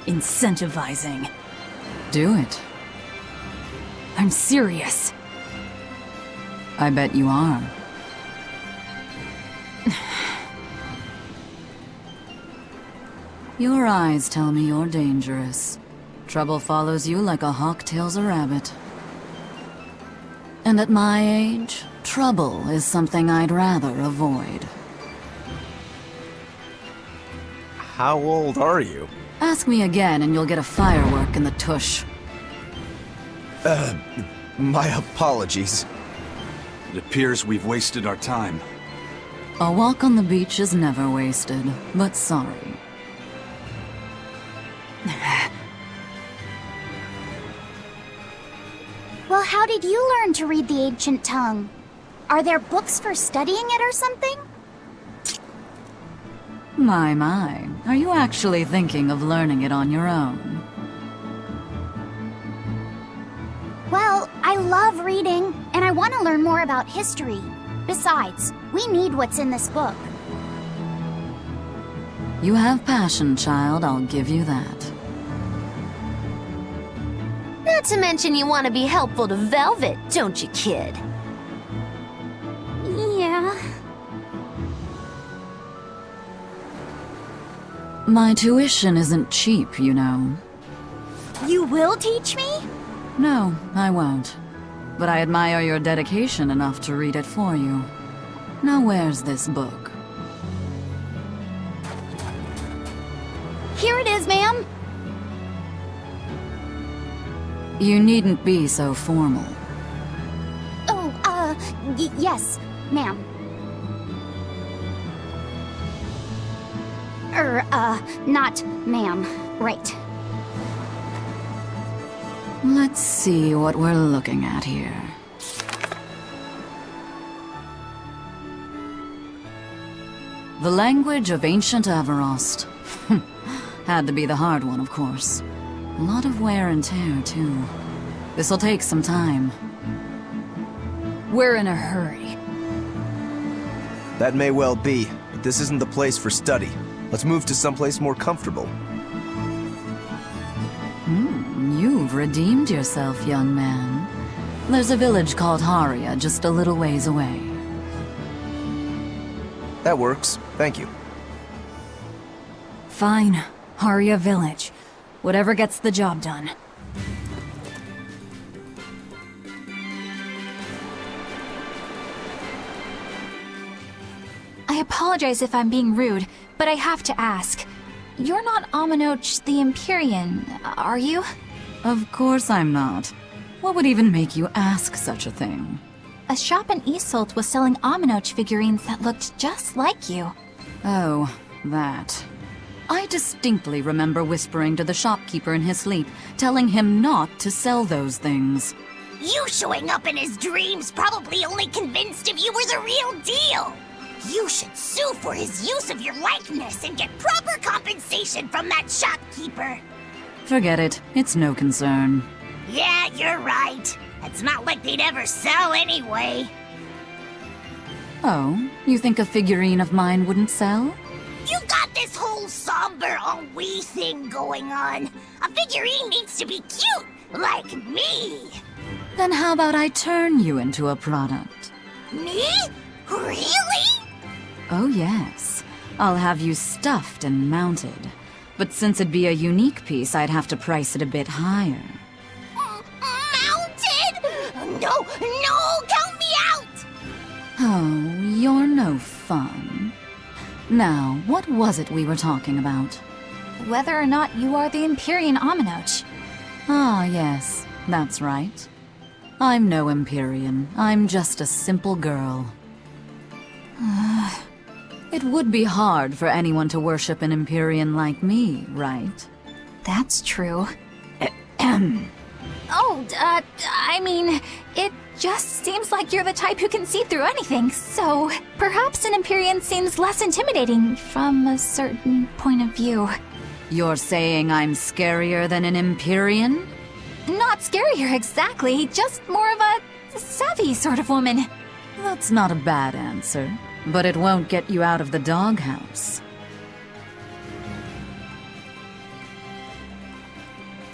incentivizing. Do it. I'm serious. I bet you are. Your eyes tell me you're dangerous. Trouble follows you like a hawk tails a rabbit. And at my age, trouble is something I'd rather avoid. How old are you? Ask me again and you'll get a firework in the tush. My apologies. It appears we've wasted our time. A walk on the beach is never wasted, but sorry. Well, how did you learn to read the ancient tongue? Are there books for studying it or something? My. Are you actually thinking of learning it on your own? Well, I love reading, and I want to learn more about history. Besides, we need what's in this book. You have passion, child, I'll give you that. Not to mention you want to be helpful to Velvet, don't you, kid? Yeah. My tuition isn't cheap, you know. You will teach me? No, I won't. But I admire your dedication enough to read it for you. Now where's this book? Here it is, ma'am. You needn't be so formal. Oh, yes, ma'am. Not ma'am. Right. Let's see what we're looking at here. The language of ancient Avarost. Had to be the hard one, of course. A lot of wear and tear, too. This'll take some time. We're in a hurry. That may well be, but this isn't the place for study. Let's move to someplace more comfortable. You've redeemed yourself, young man. There's a village called Haria just a little ways away. That works. Thank you. Fine. Haria Village. Whatever gets the job done. I apologize if I'm being rude, but I have to ask. You're not Aminoch the Empyrean, are you? Of course I'm not. What would even make you ask such a thing? A shop in Isolt was selling Aminoch figurines that looked just like you. Oh, that. I distinctly remember whispering to the shopkeeper in his sleep, telling him not to sell those things. You showing up in his dreams probably only convinced him you were the real deal. You should sue for his use of your likeness and get proper compensation from that shopkeeper. Forget it. It's no concern. Yeah, you're right. It's not like they'd ever sell anyway. Oh, you think a figurine of mine wouldn't sell? You got this whole somber ennui thing going on. A figurine needs to be cute, like me. Then how about I turn you into a product? Me? Really? Oh yes. I'll have you stuffed and mounted. But since it'd be a unique piece, I'd have to price it a bit higher. Mounted? No, count me out! Oh, you're no fun. Now, what was it we were talking about? Whether or not you are the Empyrean Aminoch. Ah, yes, that's right. I'm no Empyrean. I'm just a simple girl. It would be hard for anyone to worship an Empyrean like me, right? That's true. I mean, it just seems like you're the type who can see through anything, so perhaps an Empyrean seems less intimidating from a certain point of view. You're saying I'm scarier than an Empyrean? Not scarier exactly, just more of a savvy sort of woman. That's not a bad answer, but it won't get you out of the doghouse.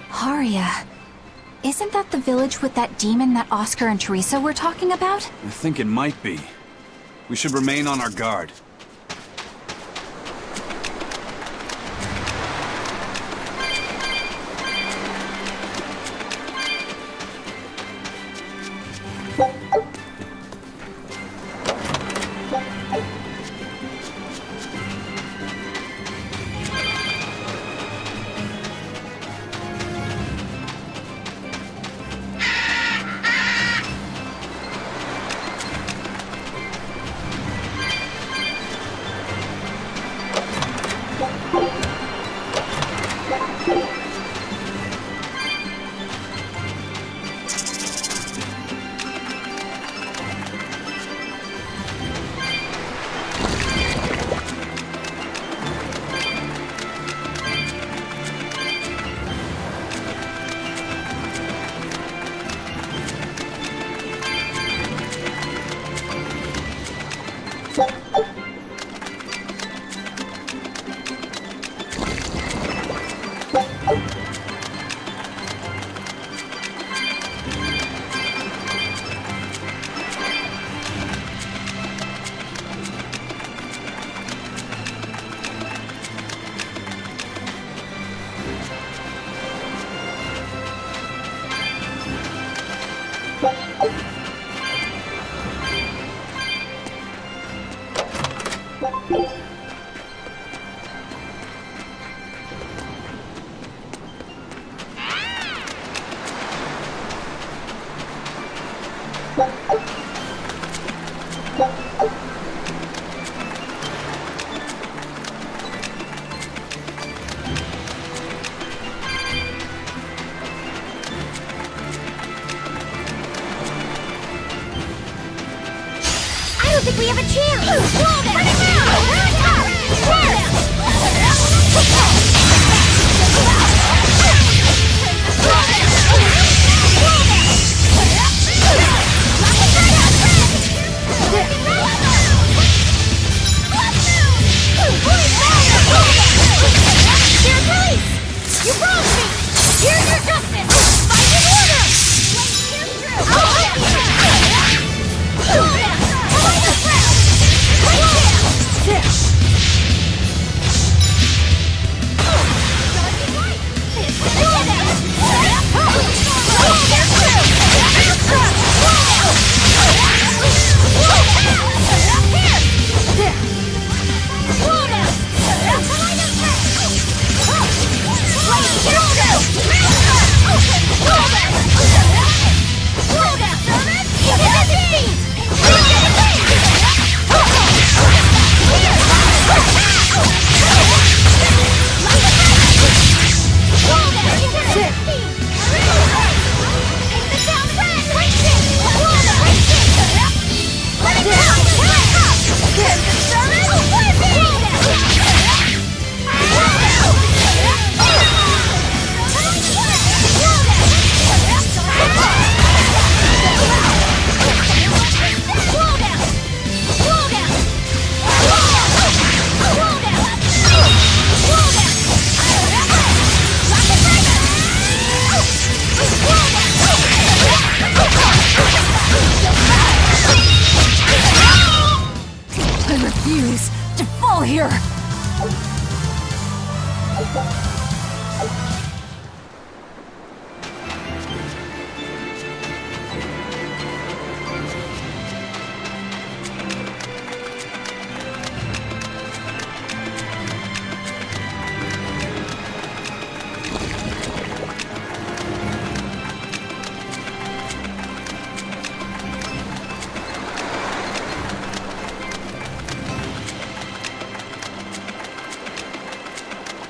Haria. Isn't that the village with that demon that Oscar and Teresa were talking about? I think it might be. We should remain on our guard. I don't think we have a chance! Bring it You wronged me! Here's your justice! Fight in order! I'll help you! I refuse to fall here!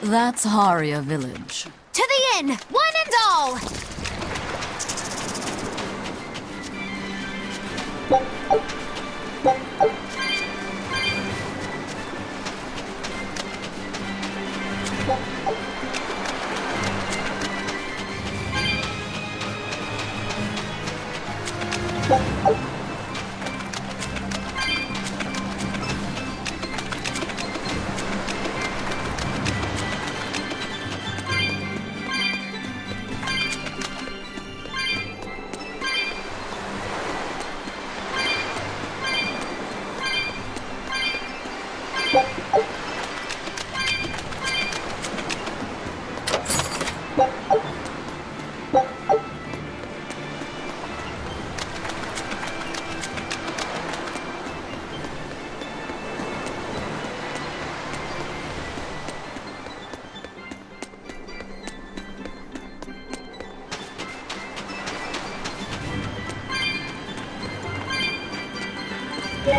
That's Haria village. To the inn, one and all! From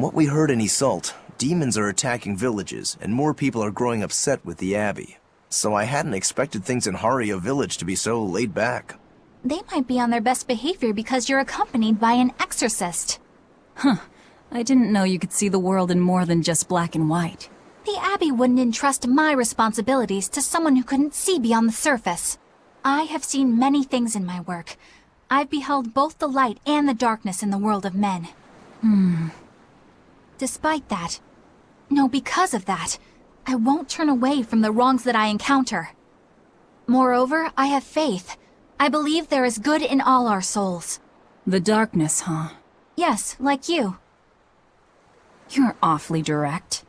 what we heard in Iseult, demons are attacking villages, and more people are growing upset with the Abbey. So I hadn't expected things in Haria village to be so laid back. They might be on their best behavior because you're accompanied by an exorcist. Huh. I didn't know you could see the world in more than just black and white. The Abbey wouldn't entrust my responsibilities to someone who couldn't see beyond the surface. I have seen many things in my work. I've beheld both the light and the darkness in the world of men. Despite that, no, because of that, I won't turn away from the wrongs that I encounter. Moreover, I have faith. I believe there is good in all our souls. The darkness, huh? Yes, like you. You're awfully direct.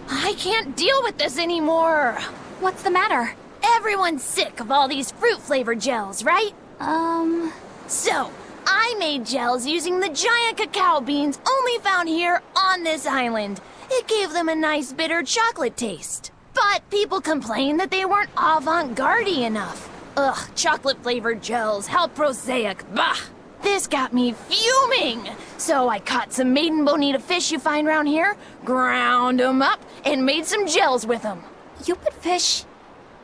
I can't deal with this anymore. What's the matter? Everyone's sick of all these fruit-flavored gels, right? So, I made gels using the giant cacao beans only found here on this island. It gave them a nice bitter chocolate taste. But people complained that they weren't avant-garde enough. Ugh, chocolate-flavored gels, how prosaic, bah! This got me fuming! So I caught some maiden bonita fish you find around here, ground them up, and made some gels with them. You put fish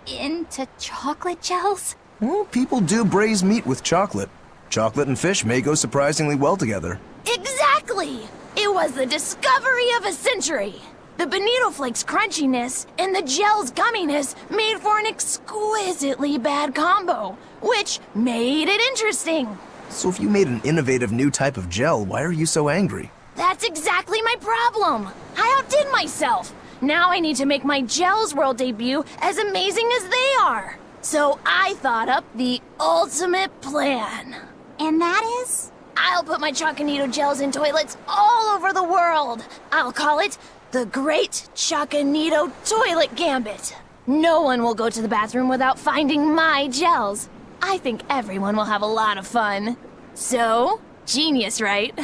into chocolate gels? Well, people do braise meat with chocolate. Chocolate and fish may go surprisingly well together. Exactly! It was the discovery of a century! The bonito flakes crunchiness and the gel's gumminess made for an exquisitely bad combo, which made it interesting. So if you made an innovative new type of gel, why are you so angry? That's exactly my problem. I outdid myself! Now I need to make my Gels World debut as amazing as they are! So I thought up the ultimate plan. And that is? I'll put my Chacanito gels in toilets all over the world! I'll call it the Great Chacanito Toilet Gambit! No one will go to the bathroom without finding my gels. I think everyone will have a lot of fun. So, genius, right?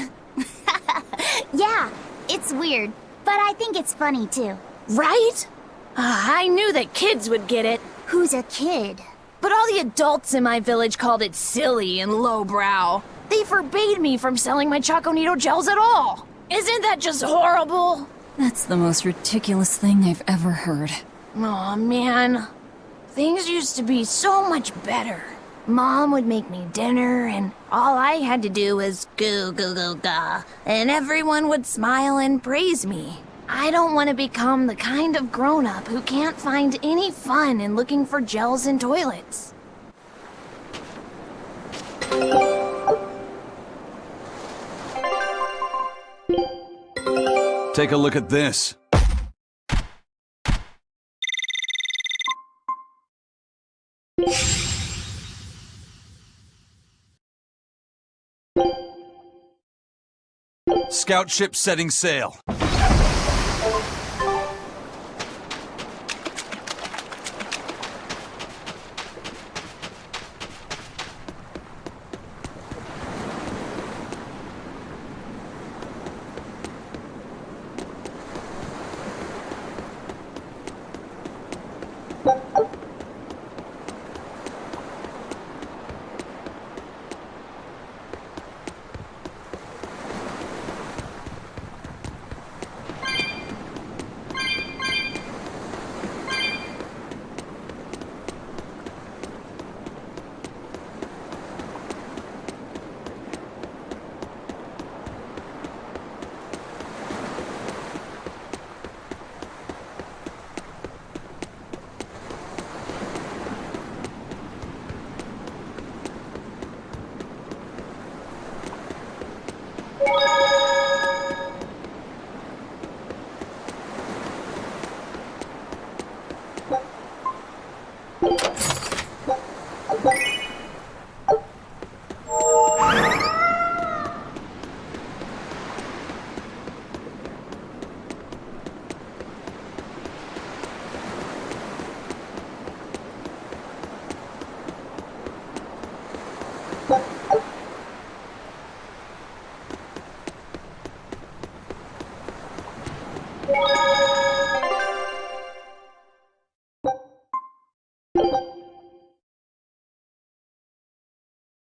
Yeah, it's weird, but I think it's funny too. Right? I knew that kids would get it. Who's a kid? But all the adults in my village called it silly and lowbrow. They forbade me from selling my Chaconito gels at all. Isn't that just horrible? That's the most ridiculous thing I've ever heard. Aw, man. Things used to be so much better. Mom would make me dinner, and all I had to do was goo goo goo ga, and everyone would smile and praise me. I don't want to become the kind of grown-up who can't find any fun in looking for gels in toilets. Take a look at this. Scout ship setting sail.